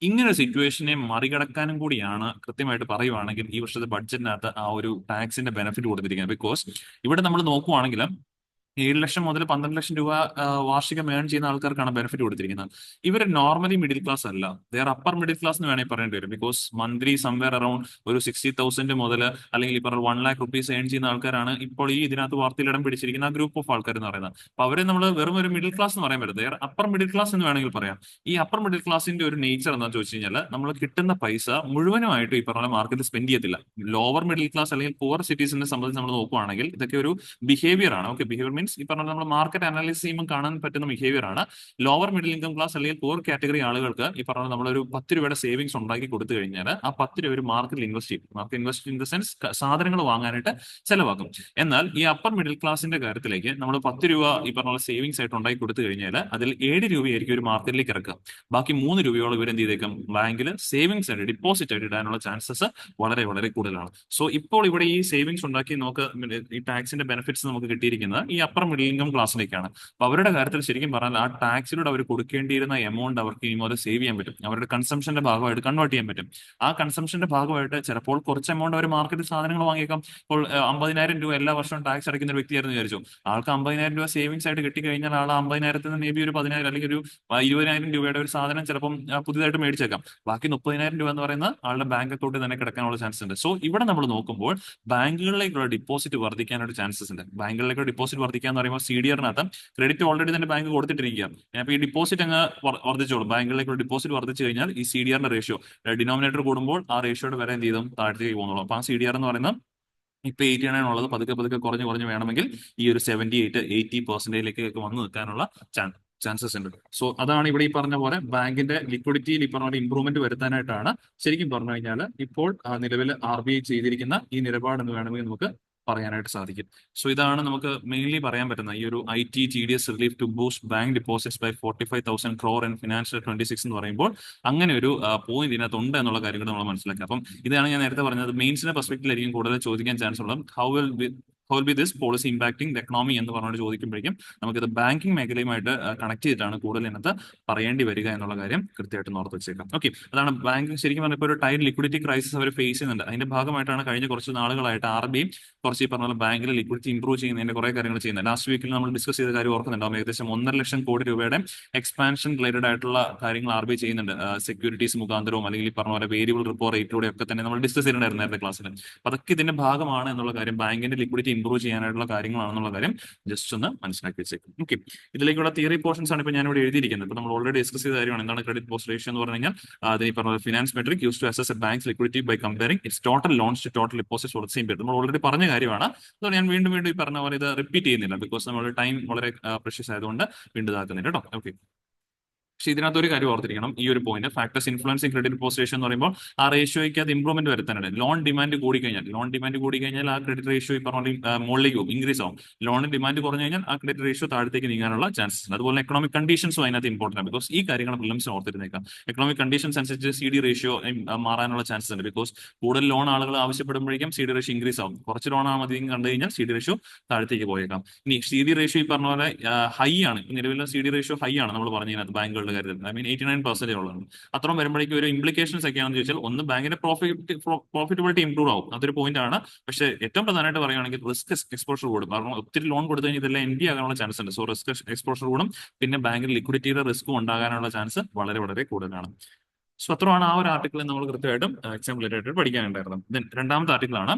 ഇങ്ങനെ ഒരു സിറ്റുവേഷനെ മറികടക്കാനും കൂടിയാണ് കൃത്യമായിട്ട് പറയുവാണെങ്കിൽ ഈ വർഷത്തെ ബഡ്ജറ്റിനകത്ത് ആ ഒരു ടാക്സിന്റെ ബെനിഫിറ്റ് കൊടുത്തിരിക്കുന്നത്. ബിക്കോസ് ഇവിടെ നമ്മൾ നോക്കുവാണെങ്കിൽ 7 ലക്ഷം മുതൽ 12 ലക്ഷം രൂപ വാർഷികം ഏൺ ചെയ്യുന്ന ആൾക്കാർക്കാണ് ബെനിഫിറ്റ് കൊടുത്തിരിക്കുന്നത്. ഇവർ നോർമലി മിഡിൽ ക്ലാസ് അല്ല, ദർ അപ്പർ മിഡിൽ ക്ലാസ് എന്ന് വേണമെങ്കിൽ പറയേണ്ടി വരും. ബിക്കോസ് മന്ത്ലി സംവെയർ അറൌണ്ട് ഒരു 60,000 മുതൽ അല്ലെങ്കിൽ ഈ പറഞ്ഞ 1 lakh rupees ഏൺ ചെയ്യുന്ന ആൾക്കാരാണ് ഇപ്പോൾ ഈ ഇതിനകത്ത് വാർത്തയിലിടം പിടിച്ചിരിക്കുന്ന ആ ഗ്രൂപ്പ് ഓഫ് ആൾക്കാർ എന്ന് പറയുന്നത്. അപ്പൊ അവരെ നമ്മൾ വെറും ഒരു മിഡിൽ ക്ലാസ് എന്ന് പറയാൻ പറ്റും, ദർ അപ്പർ മിഡിൽ ക്ലാസ് എന്ന് വേണമെങ്കിൽ പറയാം. ഈ അപ്പർ മിഡിൽ ക്ലാസിന്റെ ഒരു നേച്ചർ എന്താണെന്ന് ചോദിച്ചു കഴിഞ്ഞാൽ നമ്മൾ കിട്ടുന്ന പൈസ മുഴുവനുമായിട്ട് ഈ പറഞ്ഞ മാർക്കറ്റ് സ്പെൻഡ് ചെയ്യത്തില്ല. ലോവർ മിഡിൽ ക്ലാസ് അല്ലെങ്കിൽ പുവർ സിറ്റീസിനെ സംബന്ധിച്ച് നമ്മൾ നോക്കുകയാണെങ്കിൽ ഇതൊക്കെ ഒരു ബിഹേവിയർ ആണ്. ഓക്കെ, ബിഹേവിയർ മീൻസ് ഈ പറഞ്ഞ നമ്മൾ മാർക്കറ്റ് അനാലിസിസ് ചെയ്യുമ്പോൾ കാണാൻ പറ്റുന്ന ബിഹേവിയർ ആണ്. ലോവർ മിഡിൽ ഇൻകം ക്ലാസ് അല്ലെങ്കിൽ പുവർ കാറ്റഗറി ആളുകൾക്ക് ഈ പറഞ്ഞ നമ്മളൊരു 10 രൂപയുടെ സേവിങ്സ് ഉണ്ടാക്കി കൊടുത്തു കഴിഞ്ഞാൽ ആ 10 രൂപ ഒരു മാർക്കറ്റിൽ ഇൻവെസ്റ്റ് ചെയ്യും. Market invest in the sense സാധനങ്ങൾ വാങ്ങാനായിട്ട് ചെലവാക്കും. എന്നാൽ ഈ അപ്പർ മിഡിൽ ക്ലാസിന്റെ കാര്യത്തിലേക്ക് നമ്മൾ 10 രൂപ ഈ പറഞ്ഞ സേവിങ്സ് ആയിട്ട് ഉണ്ടാക്കി കൊടുത്തു കഴിഞ്ഞാൽ അതിൽ 7 രൂപയായിരിക്കും ഒരു മാർക്കറ്റിലേക്ക് ഇറക്കുക. ബാക്കി 3 രൂപയോളം ഇവർ എന്ത് ചെയ്തേക്കും, ബാങ്കിൽ സേവിങ്സ് ആയിട്ട് ഡെപ്പോസിറ്റ് ആയിട്ട് ഇടാനുള്ള ചാൻസസ് വളരെ വളരെ കൂടുതലാണ്. സോ ഇപ്പോൾ ഇവിടെ ഈ സേവിങ്സ് ഉണ്ടാക്കി നമുക്ക് ഈ ടാക്സിന്റെ ബെനിഫിറ്റ്സ് നമുക്ക് കിട്ടിയിരിക്കുന്നത് ഈ അപ്പർ മിഡിൽ ഇൻകം ക്ലാസ്സിലേക്കാണ്. അപ്പൊ അവരുടെ കാര്യത്തിൽ ശരിക്കും പറഞ്ഞാൽ ആ ടാക്സിലൂടെ അവർ കൊടുക്കേണ്ടിയിരുന്ന എമൗണ്ട് അവർക്ക് ഇനി മുതൽ സേവ് ചെയ്യാൻ പറ്റും. അവരുടെ കൺസംഷന്റെ ഭാഗമായിട്ട് കൺവേർട്ട് ചെയ്യാൻ പറ്റും. ആ കൺസംഷന്റെ ഭാഗമായിട്ട് ചിലപ്പോൾ കുറച്ച് എമൗണ്ട് അവർ മാർക്കറ്റിൽ സാധനങ്ങൾ വാങ്ങിയേക്കാം. ഇപ്പോൾ 50,000 രൂപ എല്ലാ വർഷവും ടാക്സ് അടയ്ക്കുന്ന ഒരു വ്യക്തിയായിരുന്നു വിചാരിച്ചു. ആൾക്ക് 50,000 രൂപ സേവിങ്സ് ആയിട്ട് കിട്ടിക്കഴിഞ്ഞാൽ ആൾ 50,000-ത്തിൽ നിന്ന് മേ ബി ഒരു 10,000 അല്ലെങ്കിൽ ഒരു 20,000 രൂപയുടെ ഒരു സാധനം ചിലപ്പം പുതിയതായിട്ട് മേടിച്ചേക്കാം. ബാക്കി 30,000 രൂപ എന്ന് പറയുന്ന ആളുടെ ബാങ്ക് അക്കൗണ്ടിൽ തന്നെ കിടക്കാനുള്ള ചാൻസ് ഉണ്ട്. സോ ഇവിടെ നമ്മൾ നോക്കുമ്പോൾ ബാങ്കുകളിലേക്കുള്ള ഡിപ്പോസിറ്റ് വർദ്ധിക്കാനായിട്ട് ചാൻസസ് ഉണ്ട്. ബാങ്കുകളിലേക്ക് ഡിപ്പോസിറ്റ് വർദ്ധിക്കുക എന്ന് പറയുമ്പോൾ CDR-നകത്ത് ക്രെഡിറ്റ് ഓൾറെഡി തന്നെ ബാങ്ക് കൊടുത്തിട്ടിരിക്കുകയാണ്. അപ്പോൾ ഈ ഡിപ്പോസിറ്റ് അങ്ങ് വർദ്ധിച്ചോളും. ബാങ്കുകളിലേക്കുള്ള ഡിപ്പോസിറ്റ് വർദ്ധിച്ചു കഴിഞ്ഞാൽ ഈ CDR-ന്റെ റേഷ്യോ, ഡിനോമിനേറ്റർ കൂടുമ്പോൾ ആ റേഷ്യോയുടെ വില എന്ത് ചെയ്തും താഴത്തേക്ക് പോകുന്നുള്ളൂ. അപ്പോൾ ആ CDR എന്ന് പറയുന്നത് ഇപ്പൊ 89 ഉള്ളത് പതുക്കെ പതുക്കെ കുറഞ്ഞ് കുറഞ്ഞ് വേണമെങ്കിൽ ഈ ഒരു 78-80% വന്നു നിൽക്കാനുള്ള ചാൻസസ് ഉണ്ട്. സോ അതാണ് ഇവിടെ ഈ പറഞ്ഞ പോലെ ബാങ്കിന്റെ ലിക്വിഡിറ്റിയിൽ ഈ പറഞ്ഞ പോലെ ഇമ്പ്രൂവ്മെന്റ് വരുത്താനായിട്ടാണ് ശരിക്കും പറഞ്ഞു കഴിഞ്ഞാൽ ഇപ്പോൾ നിലവിൽ RBI ചെയ്തിരിക്കുന്ന ഈ നിലപാടെന്ന് വേണമെങ്കിൽ നമുക്ക് പറയാനായിട്ട് സാധിക്കും. സോ ഇതാണ് നമുക്ക് മെയിൻലി പറയാൻ പറ്റുന്ന ഈ ഒരു IT TDS relief to boost bank deposits by 45,000 crore in financial 26 എന്ന് പറയുമ്പോൾ അങ്ങനെ ഒരു പോയിന്റ് ഇതിനകത്ത് ഉണ്ട് എന്നുള്ള കാര്യം കൂടെ നമ്മൾ മനസ്സിലാക്കുക. അപ്പം ഇതാണ് ഞാൻ നേരത്തെ പറഞ്ഞത്, മെയിൻസിന്റെ പെർസ്പെക്ടീവിലായിരിക്കും കൂടുതൽ ചോദിക്കാൻ ചാൻസ് ഉള്ളത്. How will be this policy impacting the economy എന്ന് പറഞ്ഞുകൊണ്ട് ചോദിക്കുമ്പോഴേക്കും നമുക്കിത് ബാങ്കിങ് മേഖലയുമായിട്ട് കണക്ട് ചെയ്തിട്ടാണ് കൂടുതൽ ഇതിനകത്ത് പറയേണ്ടി വരിക എന്നുള്ള കാര്യം കൃത്യമായിട്ട് ഓർത്ത് വെച്ചേക്കാം. ഓക്കെ, അതാണ് ബാങ്കിങ് ശരിക്കും പറഞ്ഞപ്പോൾ ഒരു ടൈറ്റ് ലിക്വിഡിറ്റി ക്രൈസിസ് അവർ ഫേസ് ചെയ്യുന്നുണ്ട്. അതിന്റെ ഭാഗമായിട്ടാണ് കഴിഞ്ഞ കുറച്ച് നാളുകളായിട്ട് RBI കുറച്ച് ഈ പറഞ്ഞ പോലെ ബാങ്കിൽ ലിക്വിഡിറ്റി ഇംപ്രൂവ് ചെയ്യുന്നതിന്റെ കുറെ കാര്യങ്ങൾ ചെയ്യുന്നത്. ലാസ്റ്റ് വീക്കിൽ നമ്മൾ ഡിസ്കസ് ചെയ്ത കാര്യം ഓർക്കുന്നുണ്ടാവും. ഏകദേശം 1.5 ലക്ഷം കോടി രൂപയുടെ എക്സ്പാൻഷൻ റിലേറ്റഡ് ആയിട്ടുള്ള കാര്യങ്ങൾ RBI ചെയ്യുന്നുണ്ട്. സെക്യൂരിറ്റീസ് മുഖാന്തരവും അല്ലെങ്കിൽ ഈ പറഞ്ഞ പോലെ വേരിയബിൾ റിപ്പോ റേറ്റിലൂടെ ഒക്കെ തന്നെ നമ്മൾ ഡിസ്കസ് ചെയ്തിട്ടുണ്ടായിരുന്നു നേരത്തെ ക്ലാസ്സിൽ. അപ്പൊ അതൊക്കെ ഇതിന്റെ ഭാഗമാണ് എന്നുള്ള കാര്യം, ബാങ്കിന്റെ ലിക്വിഡിറ്റി ഇംപ്രൂവ് ചെയ്യാനായിട്ടുള്ള കാര്യങ്ങളാണെന്നുള്ള കാര്യം ജസ്റ്റ് ഒന്ന് മനസ്സിലാക്കി വെച്ചേക്കും. ഓക്കെ, ഇതിലേക്കുള്ള തിയറി പോർഷൻസ് ആണ് ഇപ്പോൾ ഞാൻ ഇവിടെ എഴുതിയിരിക്കുന്നത്. ഇപ്പൊ നമ്മൾ ഓൾറെഡി ഡിസ്കസ് ചെയ്ത കാര്യമാണ് എന്താണ് ക്രെഡിറ്റ് പോസ്റ്റ് റേഷ്യോ എന്ന് പറഞ്ഞു കഴിഞ്ഞാൽ. അത് ഈ പറഞ്ഞ finance metric use to assess a bank's liquidity by comparing its total loans to total deposits for the same period. നമ്മൾ ഓൾറെഡി പറഞ്ഞ കാര്യമാണ്. അതുകൊണ്ട് ഞാൻ വീണ്ടും വീണ്ടും ഈ പറഞ്ഞ പോലെ ഇത് റിപ്പീറ്റ് ചെയ്യുന്നില്ല, ബിക്കോസ് നമ്മുടെ ടൈം വളരെ പ്രഷ്യസ് ആയതുകൊണ്ട് വീണ്ടും ഇതാക്കുന്നില്ല കേട്ടോ. ഓക്കെ, പക്ഷെ ഇതിനകത്ത് ഒരു കാര്യം ഓർത്തിരിക്കണം, ഈ ഒരു point factors influencing credit post ratio എന്ന് പറയുമ്പോൾ ആ റേഷ്യോയ്ക്ക് അത് ഇംപ്രൂവ്മെന്റ് വരുത്താനാണ്. ലോൺ ഡിമാൻഡ് കൂടിക്കഴിഞ്ഞാൽ ആ ക്രെഡിറ്റ് റേഷ്യോ ഈ പറഞ്ഞ മുകളിലേക്ക് പോകും, ഇൻക്രീസ് ആവും. ലോൺ ഡിമാൻഡ് കുറഞ്ഞു കഴിഞ്ഞാൽ ആ ക്രെഡിറ്റ് റേഷ്യോ താഴത്തേക്ക് നീങ്ങാനുള്ള ചാൻസസ് ഉണ്ട്. അതുപോലെ എക്കണോമിക് കണ്ടീഷൻസും അതിനകത്ത് ഇമ്പോർട്ടന്റ് ആണ്. ബിക്കോസ് ഈ കാര്യങ്ങൾ പ്രിലിംസിന് ഓർത്തിരുന്നേക്കാം. എക്കണോമിക് കണ്ടീഷൻസ് അനുസരിച്ച് CD റേഷ്യോ മാറാനുള്ള ചാൻസസ് ഉണ്ട്. ബിക്കോസ് കൂടുതൽ ലോൺ ആളുകൾ ആവശ്യപ്പെടുമ്പോഴേക്കും CD റേഷ്യോ ഇൻക്രീസ് ആവും. കുറച്ച് ലോൺ അധികം കണ്ടു കഴിഞ്ഞാൽ CD റേഷ്യോ താഴത്തേക്ക് പോയേക്കാം. ഇനി CD റേഷ്യോ ഈ പറഞ്ഞ പോലെ ഹൈ ആണ്, നിലവിലെ CD റേഷ്യോ ഹൈ ആണ് നമ്മൾ പറഞ്ഞതിനകത്ത് ബാങ്കുകളുടെ കാര്യത്തിൽ. ഐ മീൻ 89% ഉള്ളതാണ്. അത്രയും വരുമ്പോഴേക്കും ഒരു ഇംപ്ലിക്കേഷൻസ് ഒക്കെയാണെന്ന് ചോദിച്ചാൽ, ഒന്ന് ബാങ്കിന്റെ പ്രോഫിറ്റബിലിറ്റി ഇംപ്രൂവ് ആവും, അതൊരു പോയിന്റ് ആണ്. പക്ഷേ ഏറ്റവും പ്രധാനമായിട്ട് പറയുകയാണെങ്കിൽ റിസ്ക് എക്സ്പോഷർ കൂടും. കാരണം ഒത്തിരി ലോൺ കൊടുത്തു കഴിഞ്ഞാൽ ഇതെല്ലാം NPA ആകാനുള്ള ചാൻസ് ഉണ്ട്. സോ റിസ്ക് എക്സ്പോഷർ കൂടും. പിന്നെ ബാങ്കിൽ ലിക്വിഡിറ്റിയുടെ റിസ്ക്കും ഉണ്ടാകാനുള്ള ചാൻസ് വളരെ വളരെ കൂടുതലാണ്. സോ അത്രയാണ് ആ ഒരു ആർട്ടിക്കിളിൽ നമ്മൾ കൃത്യമായിട്ടും എക്സാം റിലേറ്റഡ് ആയിട്ട് പഠിക്കാനുണ്ടായിരുന്നത്. ദെൻ രണ്ടാമത്തെ ആർട്ടിക്കിളാണ്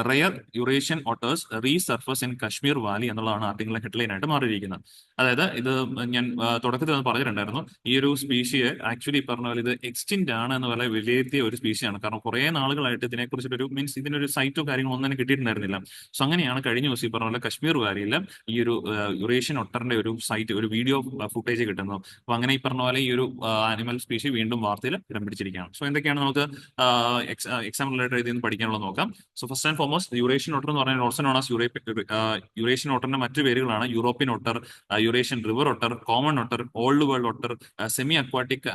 rare Eurasian otters resurface in Kashmir valley എന്നുള്ളതാണ് ആർട്ടിക്കിളിലെ ഹെഡ്ലൈൻ ആയിട്ട് മാറിയിരിക്കുന്നത്. അതായത് ഇത് ഞാൻ തുടക്കത്തിൽ ഒന്ന് പറഞ്ഞിട്ടുണ്ടായിരുന്നു, ഈ ഒരു സ്പീഷിയെ ആക്ച്വലി പറഞ്ഞ പോലെ ഇത് എക്സ്റ്റിന്റ് ആണ് എന്ന് വളരെ വിലയിരുത്തിയ ഒരു സ്പീഷിയാണ്. കാരണം കുറെ നാളുകളായിട്ട് ഇതിനെക്കുറിച്ചൊരു മീൻസ് ഇതിനൊരു സൈറ്റോ കാര്യങ്ങളോ ഒന്നും തന്നെ കിട്ടിയിട്ടുണ്ടായിരുന്നില്ല. സോ അങ്ങനെയാണ് കഴിഞ്ഞ ദിവസം ഈ പറഞ്ഞ പോലെ കശ്മീർ വാലിയിൽ ഈ ഒരു യുറേഷ്യൻ ഒട്ടറിന്റെ ഒരു സൈറ്റ്, ഒരു വീഡിയോ ഫുട്ടേജ് കിട്ടുന്നത്. അപ്പൊ അങ്ങനെ ഈ പറഞ്ഞ പോലെ ഈ ഒരു ആനിമൽ സ്പീഷി വീണ്ടും വാർത്തയിൽ ഇടം പിടിച്ചിരിക്കുകയാണ്. സോ എന്തൊക്കെയാണ് നമുക്ക് എക്സാം റിലേറ്റഡ് ഇതിൽ നിന്ന് പഠിക്കാനുള്ളത് നോക്കാം. So first and foremost Eurasian otter എന്ന് പറഞ്ഞാൽ ഓൾസോ നോൺ ആസ് യുറേഷ്യൻ ഓട്ടറിന്റെ മറ്റു പേരുകളാണ് European otter, Eurasian river otter, common otter, old world otter, semi aquatic,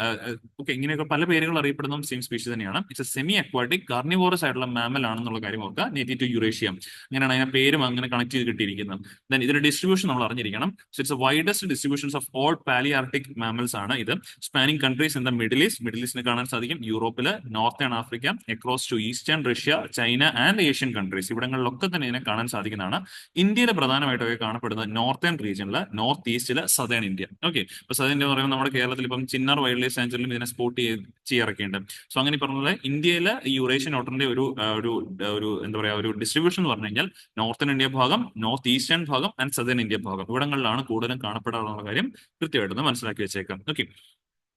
okay, ഇങ്ങനെയൊക്കെ പല പേരുകൾ അറിയപ്പെടുന്ന സെയിം സ്പീഷീസ് തന്നെയാണ്. It's a semi aquatic carnivorous ആയിട്ടുള്ള മാമൽ ആണെന്നുള്ള കാര്യം ഓർക്കുക. നേറ്റീവ് ടു യുറേഷ്യ, അങ്ങനെയാണ് അതിന്റെ പേരും അങ്ങനെ കണക്ട് ചെയ്ത് കിട്ടിയിരിക്കുന്നത്. ദെൻ ഇതിന്റെ ഡിസ്ട്രിബ്യൂഷൻ നമ്മൾ അറിഞ്ഞിരിക്കണം. So it's widest distributions of all palearctic mammals ആണ് ഇത്. Spanning countries in the middle ഈസ്റ്റിന് കാണാൻ സാധിക്കും, യൂറോപ്പില്, northern Africa, across to eastern Russia, China and Asian countries ഇവിടങ്ങളിലൊക്കെ തന്നെ ഇതിനെ കാണാൻ സാധിക്കുന്നതാണ്. ഇന്ത്യയിൽ പ്രധാനമായിട്ടൊക്കെ കാണപ്പെടുന്നത് നോർത്തേൺ റീജിയനിൽ, നോർത്ത് ഈസ്റ്റിൽ, സദേൺ ഇന്ത്യ. ഓക്കെ, ഇപ്പൊ സദേൺ ഇന്ത്യ എന്ന് പറയുമ്പോൾ നമ്മുടെ കേരളത്തിൽ ഇപ്പം ചിന്നാർ വൈൽഡ് ലൈഫ് സാഞ്ചുറിയിലും ഇതിനെ സ്പോട്ട് ചെയ്യാറൊക്കെയുണ്ട്. സോ അങ്ങനെ പറഞ്ഞത് ഇന്ത്യയിലെ ഈ യുറേഷ്യൻ ഓട്ടറിന്റെ ഒരു എന്താ പറയാ ഒരു ഡിസ്ട്രിബ്യൂഷൻ എന്ന് പറഞ്ഞു കഴിഞ്ഞാൽ നോർത്തേൺ ഇന്ത്യ ഭാഗം, നോർത്ത് ഈസ്റ്റേൺ ഭാഗം ആൻഡ് സദേൺ ഇന്ത്യ ഭാഗം ഇവിടങ്ങളിലാണ് കൂടുതലും കാണപ്പെടാറുള്ള കാര്യം കൃത്യമായിട്ടൊന്ന് മനസ്സിലാക്കി വെച്ചേക്കാം. ഓക്കെ,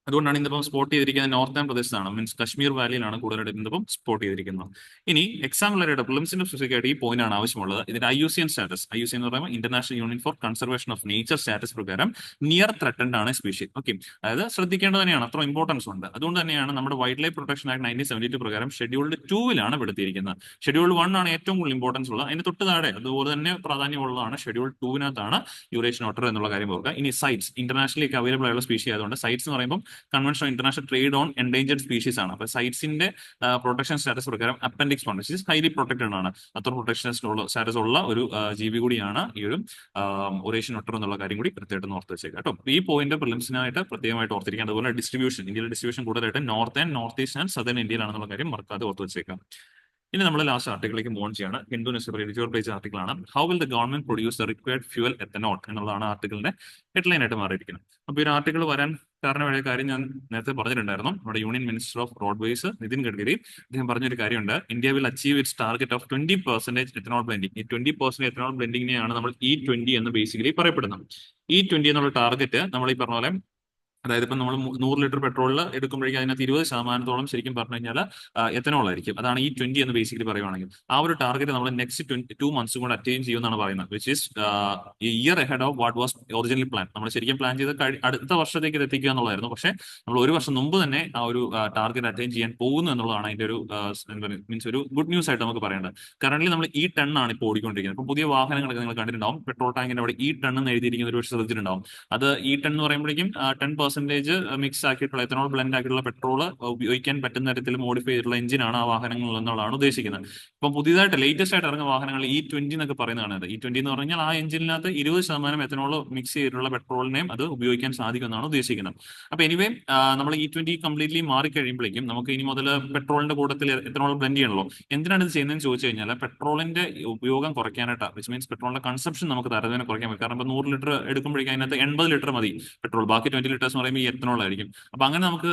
അതുകൊണ്ടാണ് ഇന്നിപ്പം സ്പോട്ട് ചെയ്തിരിക്കുന്നത് നോർത്തേൺ പ്രദേശത്താണ്, മീൻസ് കശ്മീർ വാലിയിലാണ് കൂടുതലായിട്ട് ഇന്നിപ്പം സ്പോട്ട് ചെയ്തിരിക്കുന്നത്. ഇനി എക്സാമിലറുടെ പ്രിലിംസിന്റെ സ്പെസിഫിക്കായിട്ട് ഈ പോയിന്റ് ആണ് ആവശ്യമുള്ളത്. ഇതിന്റെ IUCN സ്റ്റാറ്റസ്, IUCN എന്ന് പറയുമ്പോൾ international union for conservation of nature status പ്രകാരം നിയർ ത്രെട്ടൻഡ് ആണ് സ്പീഷീസ്. ഓക്കെ, അതായത് ശ്രദ്ധിക്കേണ്ടത് തന്നെയാണ്, അത്ര ഇമ്പോർട്ടൻസ് ഉണ്ട്. അതുകൊണ്ട് തന്നെയാണ് നമ്മുടെ വൈൽഡ് ലൈഫ് പ്രൊട്ടക്ഷൻ ആക്ട് 1972 പ്രകാരം ഷെഡ്യൂൾഡ് 2 പെടുത്തിയിരിക്കുന്നത്. ഷെഡ്യൂൾ 1 ആണ് ഏറ്റവും കൂടുതൽ ഇമ്പോർട്ടൻസ് ഉള്ളത്, അതിന് തൊട്ട് താഴെ അതുപോലെ തന്നെ പ്രാധാന്യമുള്ളതാണ് ഷെഡ്യൂൾ 2 യൂറേഷ്യൻ ഓട്ടർ എന്നുള്ള കാര്യം ഓർക്കുക. ഇനി സൈറ്റ്സ് ഇന്റർനാഷണലി അവൈലബിൾ ആയുള്ള സ്പീഷീസ് ആയതുകൊണ്ട് സൈറ്റ്സ് എന്ന് പറയുമ്പോൾ convention on international trade on endangered species ആണ്. അപ്പൊ സൈറ്റ്സിന്റെ പ്രൊട്ടക്ഷൻ സ്റ്റാറ്റസ് പ്രകാരം അപ്പൻഡിക്സ് 1 ഹൈലി പ്രൊട്ടക്റ്റഡ് ആണ്. അത്ര പ്രൊട്ടക്ഷൻ സ്റ്റാറ്റസ് ഉള്ള ഒരു ജീവി കൂടിയാണ് ഈ ഒരു യുറേഷ്യൻ ഓട്ടർ എന്നുള്ള കാര്യം കൂടി കൃത്യമായിട്ട് ഓർത്ത് വെച്ചേക്കാം കേട്ടോ. ഈ പോയിന്റ് പ്രിലിംസിനായിട്ട് പ്രത്യേകമായിട്ട് ഓർത്തിരിക്കാം. അതുപോലെ ഡിസ്ട്രിബ്യൂഷൻ, ഇന്ത്യയിലെ ഡിസ്ട്രിബ്യൂഷൻ കൂടുതലായിട്ട് north and north east and southern ഇന്ത്യയിലാണെന്നുള്ള കാര്യം മറക്കാതെ ഓർത്ത് വെച്ചേക്കാം. ഇനി നമ്മൾ ലാസ്റ്റ് ആർട്ടിക്കിലേക്ക് മൂവ് ചെയ്യാണ്. Hindu news paper editorial page article ആണ്. How will the government produce the required fuel ethanol എന്നുള്ളതാണ് ആർട്ടിക്കിളിന്റെ ഹെഡ്ലൈൻ ആയിട്ട് മാറിയിരിക്കുന്നത്. അപ്പോൾ ഈ ആർട്ടിക്കിൾ വരാൻ കാരണമായ കാര്യം ഞാൻ നേരത്തെ പറഞ്ഞിട്ടുണ്ടായിരുന്നു. നമ്മുടെ union minister of roadways Nitin Gadkari അദ്ദേഹം പറഞ്ഞൊരു കാര്യമുണ്ട്. India will achieve its target of 20% ethanol blending. ഈ 20% എത്തനോൾ ബ്ലെൻഡിങ്ങിനെയാണ് നമ്മൾ E20 എന്ന് ബേസിക്കലി പറയപ്പെടുന്നത്. E20 എന്നുള്ള ടാർഗറ്റ് നമ്മൾ ഈ പറഞ്ഞ പോലെ, അതായത് ഇപ്പം നമ്മൾ 100 ലിറ്റർ പെട്രോളിൽ എടുക്കുമ്പോഴേക്കും അതിനകത്ത് 20% ശരിക്കും പറഞ്ഞു കഴിഞ്ഞാൽ എത്തനോൾ ആയിരിക്കും. അതാണ് E20 എന്ന് ബേസിക്കലി പറയുവാണെങ്കിൽ. ആ ഒരു ടാർഗറ്റ് നമ്മൾ നെക്സ്റ്റ് 2 മന്ത്സ് കൊണ്ട് അറ്റൈൻ ചെയ്യുമെന്നാണ് പറയുന്നത്, which is here ahead of what was original plan. നമ്മൾ ശരിക്കും പ്ലാൻ ചെയ്ത് അടുത്ത വർഷത്തേക്ക് ഇത് എത്തിക്കുക എന്നുള്ളതായിരുന്നു. പക്ഷേ നമ്മൾ ഒരു വർഷം മുമ്പ് തന്നെ ആ ഒരു ടാർഗറ്റ് അറ്റൈൻ ചെയ്യാൻ പോകുന്നു എന്നുള്ളതാണ് അതിന്റെ ഒരു മീൻസ് ഒരു ഗുഡ് ന്യൂസ് ആയിട്ട് നമുക്ക് പറയേണ്ടത്. കറന്റ് നമ്മൾ E10 ആണ് ഇപ്പോൾ ഓടിക്കൊണ്ടിരിക്കുന്നത്. ഇപ്പോൾ പുതിയ വാഹനങ്ങളൊക്കെ നിങ്ങൾ കണ്ടിട്ടുണ്ടാവും, പെട്രോൾ ടാങ്കിന്റെ അവിടെ E10 എന്ന് എഴുതിയിരിക്കുന്ന ഒരു ശ്രദ്ധിച്ചിട്ടുണ്ടാവും. അത് E10 എന്ന് പറയുമ്പോഴേക്കും 10% മിക്സ് ആക്കിയിട്ടുള്ള എത്തനോൾ ബ്ലെൻഡ് ആക്കിയിട്ടുള്ള പെട്രോൾ ഉപയോഗിക്കാൻ പറ്റുന്ന തരത്തിൽ മോഡിഫൈ ചെയ്തിട്ടുള്ള എഞ്ചിനാണ് ആ വാഹനങ്ങളിൽ എന്നുള്ളതാണ് ഉദ്ദേശിക്കുന്നത്. ഇപ്പം പുതിയതായിട്ട് ലേറ്റസ്റ്റ് ആയിട്ട് ഇറങ്ങുന്ന വാഹനങ്ങൾ E20 എന്നൊക്കെ പറയുന്നതാണ്. E20 എന്ന് പറഞ്ഞാൽ ആ എഞ്ചിനകത്ത് 20% എത്തനോൾ മിക്സ് ചെയ്തിട്ടുള്ള പെട്രോളിനെയും അത് ഉപയോഗിക്കാൻ സാധിക്കുമെന്നാണ് ഉദ്ദേശിക്കുന്നത്. അപ്പൊ എനിവേ നമ്മൾ E20 കംപ്ലീറ്റ്ലി മാറി കഴിയുമ്പോഴേക്കും നമുക്ക് ഇനി മുതൽ പെട്രോളിന്റെ കൂട്ടത്തിൽ എത്തനോൾ ബ്ലെൻഡ് ചെയ്യണല്ലോ. എന്തിനാണ് ഇത് ചെയ്യുന്നതെന്ന് ചോദിച്ചു കഴിഞ്ഞാൽ പെട്രോളിന്റെ ഉപയോഗം കുറയ്ക്കാനായിട്ട്, വിച്ച് മീൻസ് പെട്രോളിന്റെ കൺസപ്ഷൻ നമുക്ക് താരതമ്യം കുറയ്ക്കാൻ പറ്റും. കാരണം 100 ലിറ്റർ എടുക്കുമ്പോഴേക്കും അതിനകത്ത് 80 ലിറ്റർ മതി പെട്രോൾ, ബാക്കി 20 ലിറ്റേഴ്സ് എന്ന് പറയുമ്പോൾ ഈ എത്തനോൾ ആയിരിക്കും. അപ്പൊ അങ്ങനെ നമുക്ക്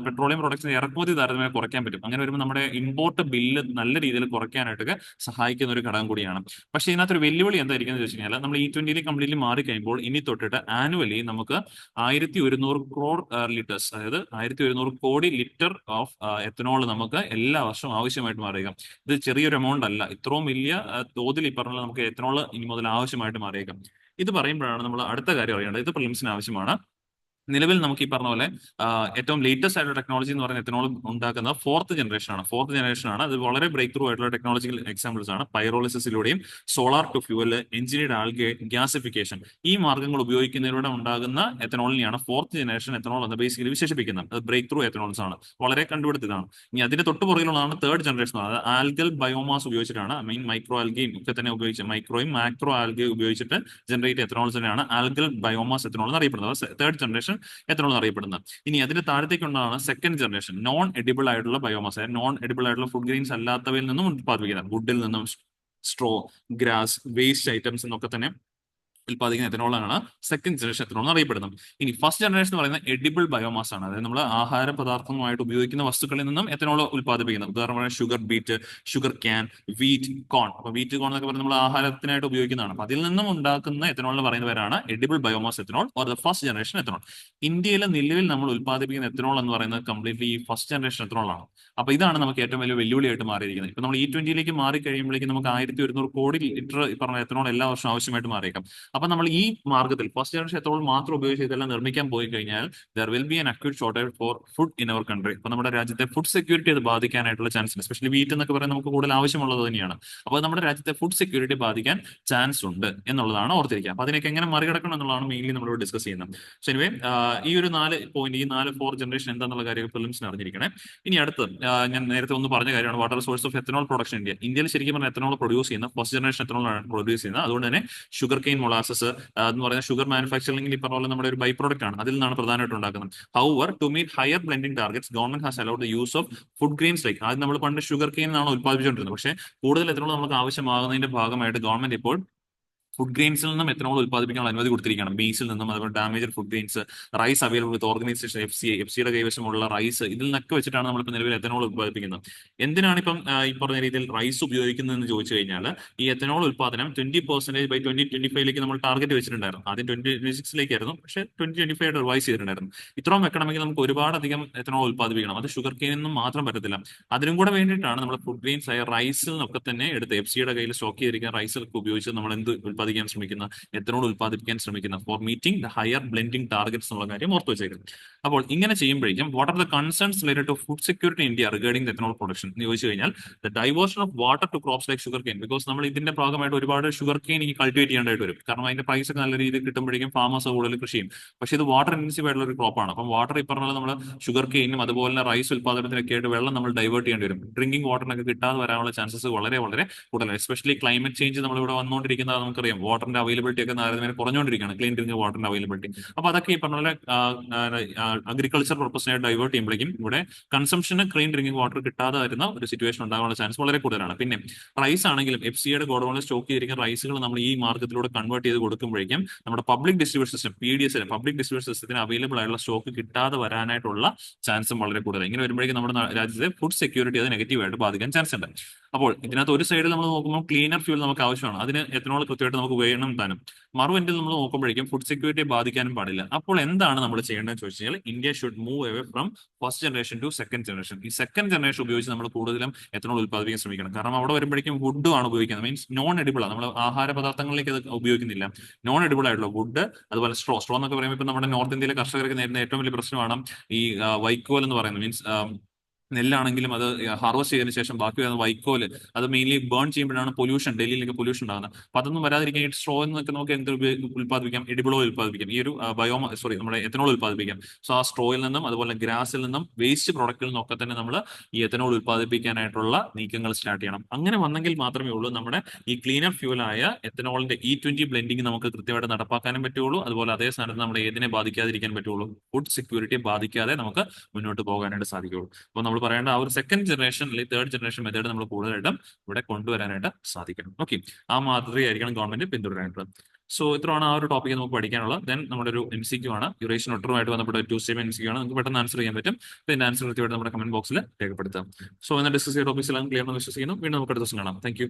പെട്രോളിയം പ്രൊഡക്ട്സിന്റെ ഇറക്കുമതി താരതമ്യം കുറയ്ക്കാൻ പറ്റും. അങ്ങനെ വരുമ്പോൾ നമ്മുടെ ഇമ്പോർട്ട് ബില്ല് നല്ല രീതിയിൽ കുറയ്ക്കാനായിട്ടൊക്കെ സഹായിക്കുന്ന ഒരു ഘടകം കൂടിയാണ്. പക്ഷേ ഇതിനകത്തൊരു വെല്ലുവിളി എന്തായിരിക്കും എന്ന് വെച്ച് കഴിഞ്ഞാൽ നമ്മൾ E20 കംപ്ലീറ്റ്ലി മാറി കഴിയുമ്പോൾ ഇനി തൊട്ടിട്ട് ആനുവലി നമുക്ക് 1100 crore ലിറ്റേഴ്സ്, അതായത് 1100 കോടി ലിറ്റർ ഓഫ് എത്തനോൾ നമുക്ക് എല്ലാ വർഷവും ആവശ്യമായിട്ട് മാറിയേക്കാം. ഇത് ചെറിയൊരു എമൗണ്ട് അല്ല, ഇത്രയും വലിയ തോതിൽ ഈ പറഞ്ഞ നമുക്ക് എത്തനോൾ ഇനി മുതൽ ആവശ്യമായിട്ട് മാറിയേക്കാം. ഇത് പറയുമ്പോഴാണ് നമ്മൾ അടുത്ത കാര്യം അറിയേണ്ടത്. ഇത് പ്രിലിംസിന് ആവശ്യമാണ്. നിലവിൽ നമുക്ക് ഈ പറഞ്ഞ പോലെ ഏറ്റവും ലേറ്റസ്റ്റ് ആയിട്ടുള്ള ടെക്നോളജി എന്ന് പറയുന്ന എത്തനോൾ ഉണ്ടാക്കുന്ന ഫോർത്ത് ജനറേഷൻ ആണ്. അത് വളരെ ബ്രേക്ക് ത്രൂ ആയിട്ടുള്ള ടെക്നോളജിക്കൽ എക്സാമ്പിൾസ് ആണ്. പൈറോളിസിസിലൂടെയും solar to fuel, engineered algae, gasification, ഈ മാർഗ്ഗങ്ങൾ ഉപയോഗിക്കുന്നതിലൂടെ ഉണ്ടാകുന്ന എത്തനോളിനെയാണ് ഫോർത്ത് ജനറേഷൻ എത്തനോൾ എന്ന് ബേസിക്കലി വിശേഷിപ്പിക്കുന്നത്. അത് ബ്രേക്ക് ത്രൂ എത്തനോൾസ് ആണ്, വളരെ കണ്ടുപിടുത്തതാണ്. ഇനി അതിന്റെ തൊട്ട് പുറകിലുള്ളതാണ് തേർഡ് ജനറേഷൻ. അത് ആൽഗൽ ബയോമാസ് ഉപയോഗിച്ചിട്ടാണ്, മീൻ മൈക്രോ ആൽഗയും ഒക്കെ തന്നെ ഉപയോഗിച്ച്, മൈക്രോയും മാക്രോ ആൽഗയും ഉപയോഗിച്ചിട്ട് ജനറേറ്റ് എത്തനോൾസ് തന്നെയാണ് ആൽഗൽ ബയോമാസ് എത്തനോൾ എന്ന് അറിയപ്പെടുന്നത്. തേർഡ് ജനറേഷൻ എത്തനോൾ അറിയപ്പെടുന്നത്. ഇനി അതിന്റെ താഴത്തേക്കുള്ളതാണ് സെക്കൻഡ് ജനറേഷൻ, നോൺ എഡിബിൾ ആയിട്ടുള്ള ബയോമാസ്. നോൺ എഡിബിൾ ആയിട്ടുള്ള ഫുഡ് ഗ്രെയിൻസ് അല്ലാത്തവയിൽ നിന്നും ഉത്പാദിപ്പിക്കുന്നത്, വുഡിൽ നിന്നും, സ്ട്രോ, ഗ്രാസ്, വേസ്റ്റ് ഐറ്റംസ് എന്നൊക്കെ തന്നെ ഉൽപ്പാദിക്കുന്ന എത്തനോളാണ് സെക്കൻഡ് ജനറേഷൻ എത്തനോൾ എന്ന് അറിയപ്പെടുന്നത്. ഇനി ഫസ്റ്റ് ജനറേഷൻ എന്ന് പറയുന്നത് എഡിബിൾ ബയോമാസ് ആണ്. അതായത് നമ്മൾ ആഹാര പദാർത്ഥമായിട്ട് ഉപയോഗിക്കുന്ന വസ്തുക്കളിൽ നിന്നും എത്തനോൾ ഉൽപ്പാദിപ്പിക്കുന്നത്. ഉദാഹരണമായി sugar beet, sugar cane, wheat corn. അപ്പൊ വീറ്റ് കോൺ എന്നൊക്കെ പറഞ്ഞാൽ നമ്മൾ ആഹാരത്തിനായിട്ട് ഉപയോഗിക്കുന്നതാണ്. അപ്പൊ അതിൽ നിന്നും ഉണ്ടാക്കുന്ന എത്തനോൾ എന്ന് പറയുന്ന പേരാണ് edible biomass ethanol or the first generation ethanol. ഇന്ത്യയിലെ നിലവിൽ നമ്മൾ ഉൽപ്പാദിപ്പിക്കുന്ന എത്തനോൾ എന്ന് പറയുന്നത് കംപ്ലീറ്റ്ലി ഈ ഫസ്റ്റ് ജനറേഷൻ എത്തനോൾ ആണ്. അപ്പൊ ഇതാണ് നമുക്ക് ഏറ്റവും വലിയ വെല്ലുവിളിയായിട്ട് മാറിയിരിക്കുന്നത്. ഇപ്പൊ നമ്മൾ E20 മാറി കഴിയുമ്പോഴേക്കും നമുക്ക് 1100 കോടി ലിറ്റർ പറഞ്ഞ എത്തനോൾ എല്ലാ വർഷവും ആവശ്യമായിട്ട് മാറിയേക്കാം. അപ്പൊ നമ്മൾ ഈ മാർഗത്തിൽ ഫസ്റ്റ് ജനറേഷൻ എത്തനോൾ മാത്രം ഉപയോഗിച്ച് ഇതെല്ലാം നിർമ്മിക്കാൻ പോയി കഴിഞ്ഞാൽ there will be an acute shortage for food in our country. അപ്പൊ നമ്മുടെ രാജ്യത്തെ ഫുഡ് സെക്യൂരിറ്റി അത് ബാധിക്കാനായിട്ടുള്ള ചാൻസ് ഉണ്ട്. എസ്പെഷ്യലി വീറ്റ് എന്നൊക്കെ പറയുന്നത് നമുക്ക് കൂടുതൽ ആവശ്യമുള്ളത് തന്നെയാണ്. അപ്പോൾ നമ്മുടെ രാജ്യത്തെ ഫുഡ് സെക്യൂരിറ്റി ബാധിക്കാൻ ചാൻസ് ഉണ്ട് എന്നുള്ളതാണ് ഓർത്തിരിക്കുക. അപ്പൊ അതിനൊക്കെ എങ്ങനെ മറികടക്കണം എന്നുള്ളതാണ് മെയിൻലി നമ്മൾ ഡിസ്കസ് ചെയ്യുന്നത്. സോ എനിവേ ഈ ഒരു 4 പോയിന്റ്, ഈ 4 ജനറേഷൻ എന്താണെന്നുള്ള കാര്യം പ്രിലിംസിന് അറിഞ്ഞിരിക്കണേ. ഇനി അടുത്ത് ഞാൻ നേരത്തെ ഒന്ന് പറഞ്ഞ കാര്യമാണ് water source of ethanol production India. ഇന്ത്യയിൽ ശരിക്കും പറഞ്ഞാൽ എത്തനോൾ പ്രൊഡ്യൂസ് ചെയ്യുന്ന ഫസ്റ്റ് ജനറേഷൻ എത്തനോൾ ആണ് പ്രൊഡ്യൂസ് ചെയ്യുന്നത്. അതുകൊണ്ട് തന്നെ ഷുഗർ കെയിൻ മൊളാസസ്, ഗ്രാസസ് എന്ന് പറയുന്ന ഷുഗർ മാനുഫാക്ചറിംഗിൽ ഈ പറഞ്ഞ പോലെ നമ്മുടെ ഒരു ബൈ പ്രോഡക്റ്റ് ആണ്, അതിൽ നിന്നാണ് പ്രധാനമായിട്ട് ഉണ്ടാക്കുന്നത്. However to meet higher blending targets government has allowed the use of food grains like, അത് നമ്മൾ പണ്ട് ഷുഗർ കെയിൻ ആണ് ഉത്പാദിപ്പിച്ചുകൊണ്ടിരുന്നത്. പക്ഷേ കൂടുതൽ എത്രത്തോളം നമുക്ക് ആവശ്യമാകുന്നതിന്റെ ഭാഗമായിട്ട് ഗവൺമെന്റ് ഇപ്പോൾ ഫുഡ് ഗ്രെയിൻസിൽ നിന്നും എത്തനോൾ ഉത്പാദിപ്പിക്കാനുള്ള അനുമതി കൊടുത്തിരിക്കുകയാണ്. ബീസിൽ നിന്നും, അതുപോലെ damage food grains, rice available with organisation F സിയുടെ കൈവശമുള്ള റൈസ്, ഇതിൽ നിന്നൊക്കെ വെച്ചിട്ടാണ് നമ്മളിപ്പോൾ നിലവിൽ എത്തനോൾ ഉത്പാദിപ്പിക്കുന്നത്. എന്തിനാണ് ഇപ്പം ഈ പറഞ്ഞ രീതിയിൽ റൈസ് ഉപയോഗിക്കുന്നതെന്ന് ചോദിച്ചു കഴിഞ്ഞാൽ, ഈ എത്തനോൾ ഉത്പാദനം 20% ബൈ 2025 നമ്മൾ ടാർഗറ്റ് വെച്ചിട്ടുണ്ടായിരുന്നു. ആദ്യം 2026 പക്ഷേ 2025 റിവൈസ് ചെയ്തിട്ടുണ്ടായിരുന്നു. ഇത്രയും വെക്കണമെങ്കിൽ നമുക്ക് ഒരുപാടധികം എത്തനോൾ ഉത്പാദിപ്പിക്കണം. അത് ഷുഗർ കെയിനിൽ നിന്നും മാത്രം പറ്റത്തില്ല. അതിനും കൂടെ വേണ്ടിയിട്ടാണ് നമ്മൾ ഫുഡ് ഗ്രെയിൻസ് ആയ റൈസിൽ നിന്നൊക്കെ തന്നെ എടുത്ത് എഫ് സിയുടെ കയ്യിൽ സ്റ്റോക്ക് ചെയ്തിരിക്കുന്ന റൈസിലൊക്കെ ഉപയോഗിച്ച് നമ്മൾ എന്ത് ഉത്പാദിക്കാൻ ശ്രമിക്കുന്ന, എത്തനോൾ ഉത്പാദിപ്പിക്കാൻ ശ്രമിക്കുന്ന, for meeting the higher blending targets എന്നുള്ള കാര്യം ഓർത്ത് വെച്ചേക്കുന്നത്. അപ്പോൾ ഇങ്ങനെ ചെയ്യുമ്പോഴേക്കും what are the concerns related to food security India regarding the ethanol production എന്ന് ചോദിച്ചു കഴിഞ്ഞാൽ, the diversion of water to crops like sugarcane, because നമ്മൾ ഇതിന്റെ ഭാഗമായിട്ട് ഒരുപാട് ഷുഗർ കെയിൻ ഈ കൾട്ടിവേറ്റ് ചെയ്യേണ്ടതായിട്ട് വരും. കാരണം അതിന്റെ പ്രൈസ് ഒക്കെ നല്ല രീതിയിൽ കിട്ടുമ്പോഴേക്കും ഫാമേഴ്സ് കൂടുതൽ കൃഷി ചെയ്യും. പക്ഷേ ഇത് വാട്ടർ ഇന്റൻസീവ് ആയിട്ടുള്ള ഒരു ക്രോപ്പാണ്. അപ്പം വാട്ടർ ഈ പറഞ്ഞ നമ്മൾ ഷുഗർ കെയിനും അതുപോലെ തന്നെ റൈസ് ഉത്പാദനത്തിനൊക്കെ ആയിട്ട് വെള്ളം നമ്മൾ ഡൈവേർട്ട് ചെയ്യേണ്ടി വരും. ഡ്രിങ്കിങ് വാട്ടറിനൊക്കെ കിട്ടാതെ വരാനുള്ള ചാൻസസ് വളരെ വളരെ കൂടുതലാണ്. എസ്പെഷ്യലി ക്ലൈമറ്റ് ചേഞ്ച് നമ്മളിവിടെ വന്നുകൊണ്ടിരിക്കുന്നത് നമുക്കറിയാം. വാട്ടറിന്റെ അവൈലബിലിറ്റി ഒക്കെ താരതമ്യേന കുറഞ്ഞുകൊണ്ടിരിക്കുകയാണ്, ക്ലീൻ ഡ്രിങ്കിങ് വാട്ടറിന്റെ അവൈലബിലിറ്റി. അപ്പൊ അതൊക്കെ ഈ പറഞ്ഞ പോലെ അഗ്രികൾച്ചർ പർപ്പസിനായിട്ട് ഡൈവേർട്ട് ചെയ്യുമ്പോഴേക്കും ഇവിടെ കൺസംഷന് ക്ലീൻ ഡ്രിങ്കിങ് വാട്ടർ കിട്ടാതെ വരുന്ന ഒരു സിറ്റുവേഷൻ ഉണ്ടാകാനുള്ള ചാൻസ് വളരെ കൂടുതലാണ്. പിന്നെ റൈസ് ആണെങ്കിലും എഫ് സിയുടെ ഗോഡൌണിൽ സ്റ്റോക്ക് ചെയ്തിരിക്കുന്ന റൈസുകൾ നമ്മൾ ഈ മാർക്കറ്റിലൂടെ കൺവേർട്ട് ചെയ്ത് കൊടുക്കുമ്പോഴേക്കും നമ്മുടെ public distribution system PDS public distribution സിസ്റ്റത്തിന് അവൈലബിൾ ആയിട്ടുള്ള സ്റ്റോക്ക് കിട്ടാതെ വരാനായിട്ടുള്ള ചാൻസും വളരെ കൂടുതലാണ്. ഇങ്ങനെ വരുമ്പോഴേക്കും നമ്മുടെ രാജ്യത്തെ ഫുഡ് സെക്യൂരിറ്റി അത് നെഗറ്റീവായിട്ട് ബാധിക്കാൻ ചാൻസ് ഉണ്ട്. അപ്പോൾ ഇതിനകത്ത് ഒരു സൈഡിൽ നമ്മൾ നോക്കുമ്പോൾ ക്ലീനർ ഫ്യൂൽ നമുക്ക് ആവശ്യമാണ്, അതിന് എത്തനോൾ കൃത്യമായിട്ട് നമുക്ക് വേണം താനും. മറുവെൻഡിൽ നമ്മൾ നോക്കുമ്പോഴേക്കും ഫുഡ് സെക്യൂരിറ്റിയെ ബാധിക്കാനും പാടില്ല. അപ്പോൾ എന്താണ് നമ്മൾ ചെയ്യേണ്ടതെന്ന് ചോദിച്ചു കഴിഞ്ഞാൽ, India should move away from first generation to second generation. ഈ സെക്കൻഡ് ജനറേഷൻ ഉപയോഗിച്ച് നമ്മൾ കൂടുതലും എത്തനോൾ ഉത്പാദിപ്പിക്കാൻ ശ്രമിക്കണം. കാരണം അവിടെ വരുമ്പോഴേക്കും വുഡ് ആണ് ഉപയോഗിക്കുന്നത്, മീൻസ് നോൺ എഡിബിൾ ആണ്. നമ്മൾ ആഹാര പദാർത്ഥങ്ങളിലേക്ക് അത് ഉപയോഗിക്കുന്നില്ല. നോൺ എഡിബിൾ ആയിട്ടുള്ള വുഡ്, അതുപോലെ സ്ട്രോ എന്നൊക്കെ പറയുമ്പോൾ ഇപ്പം നമ്മുടെ നോർത്ത് ഇന്ത്യയിലെ കർഷകർക്ക് നേരിടുന്ന ഏറ്റവും വലിയ പ്രശ്നമാണ് ഈ വൈക്കോൽ എന്ന് പറയുന്നത്. മീൻസ് നെല്ലാണെങ്കിലും അത് ഹാർവസ്റ്റ് ചെയ്തതിനു ശേഷം ബാക്കി വരുന്ന വൈക്കോല്, അത് മെയിൻലി ബേൺ ചെയ്യുമ്പോഴാണ് പൊല്യൂഷൻ, ഡൽഹിയിലേക്ക് പൊല്യൂഷൻ ഉണ്ടാകുന്നത്. അപ്പൊ അതൊന്നും വരാതിരിക്കാൻ ഈ സ്ട്രോ എന്നൊക്കെ നമുക്ക് എന്ത് ഉത്പാദിപ്പിക്കാം, എഡിബിൾ ഓയിൽ ഉത്പാദിപ്പിക്കാം, ഈ ഒരു നമ്മുടെ എത്തനോൾ ഉത്പാദിപ്പിക്കാം. സോ ആ സ്ട്രോയിൽ നിന്നും അതുപോലെ ഗ്രാസിൽ നിന്നും വേസ്റ്റ് പ്രോഡക്റ്റിൽ നിന്നും ഒക്കെ തന്നെ നമ്മൾ ഈ എത്തനോൾ ഉത്പാദിപ്പിക്കാനായിട്ടുള്ള നീക്കങ്ങൾ സ്റ്റാർട്ട് ചെയ്യണം. അങ്ങനെ വന്നെങ്കിൽ മാത്രമേ ഉള്ളൂ നമ്മുടെ ഈ ക്ലീനർ ഫ്യൂലായ എത്തനോളിന്റെ E20 ബ്ലെൻഡിങ് നമുക്ക് കൃത്യമായിട്ട് നടപ്പാക്കാനും പറ്റുള്ളൂ. അതുപോലെ അതേ സ്ഥാനത്ത് നമ്മുടെ ഏതിനെ ബാധിക്കാതിരിക്കാൻ പറ്റുള്ളൂ, ഫുഡ് സെക്യൂരിറ്റിയെ ബാധിക്കാതെ നമുക്ക് മുന്നോട്ട് പോകാനായിട്ട് സാധിക്കുകയുള്ളൂ. അപ്പോൾ നമ്മൾ പറയേണ്ട ആ ഒരു സെക്കൻഡ് ജനറേഷൻ അല്ലെങ്കിൽ തേർഡ് ജനറേഷൻ മെത്തേഡ് നമ്മൾ കൂടുതലായിട്ടും ഇവിടെ കൊണ്ടുവരാനായിട്ട് സാധിക്കണം. ഓക്കെ, ആ മാതൃകയായിരിക്കണം ഗവൺമെന്റ് പിന്തുടരാനായിട്ടുള്ളത്. സോ ഇത്രയാണ് ആ ഒരു ടോപ്പിക്ക് നമുക്ക് പഠിക്കാനുള്ളത്. ദെൻ നമ്മുടെ ഒരു MCQ ആണ്, യൂറേഷ്യൻ ഒട്ടറുമായിട്ട് ബന്ധപ്പെട്ട 2 സ്റ്റെപ്പ് MCQ ആണ്. നമുക്ക് പെട്ടെന്ന് ആൻസർ ചെയ്യാൻ പറ്റും. ഇതിന്റെ ആൻസർ കൃത്യമായിട്ട് നമ്മുടെ കമന്റ് ബോക്സിൽ രേഖപ്പെടുത്താം. സോ ഇന്ന് ഡിസ്കസ് ചെയ്ത ടോപ്പിക്സ് എല്ലാം ക്ലിയർ എന്ന് വിശ്വസിക്കുന്നു. വീണ്ടും നമുക്ക് അടുത്ത ദിവസം കാണാം. Thank you.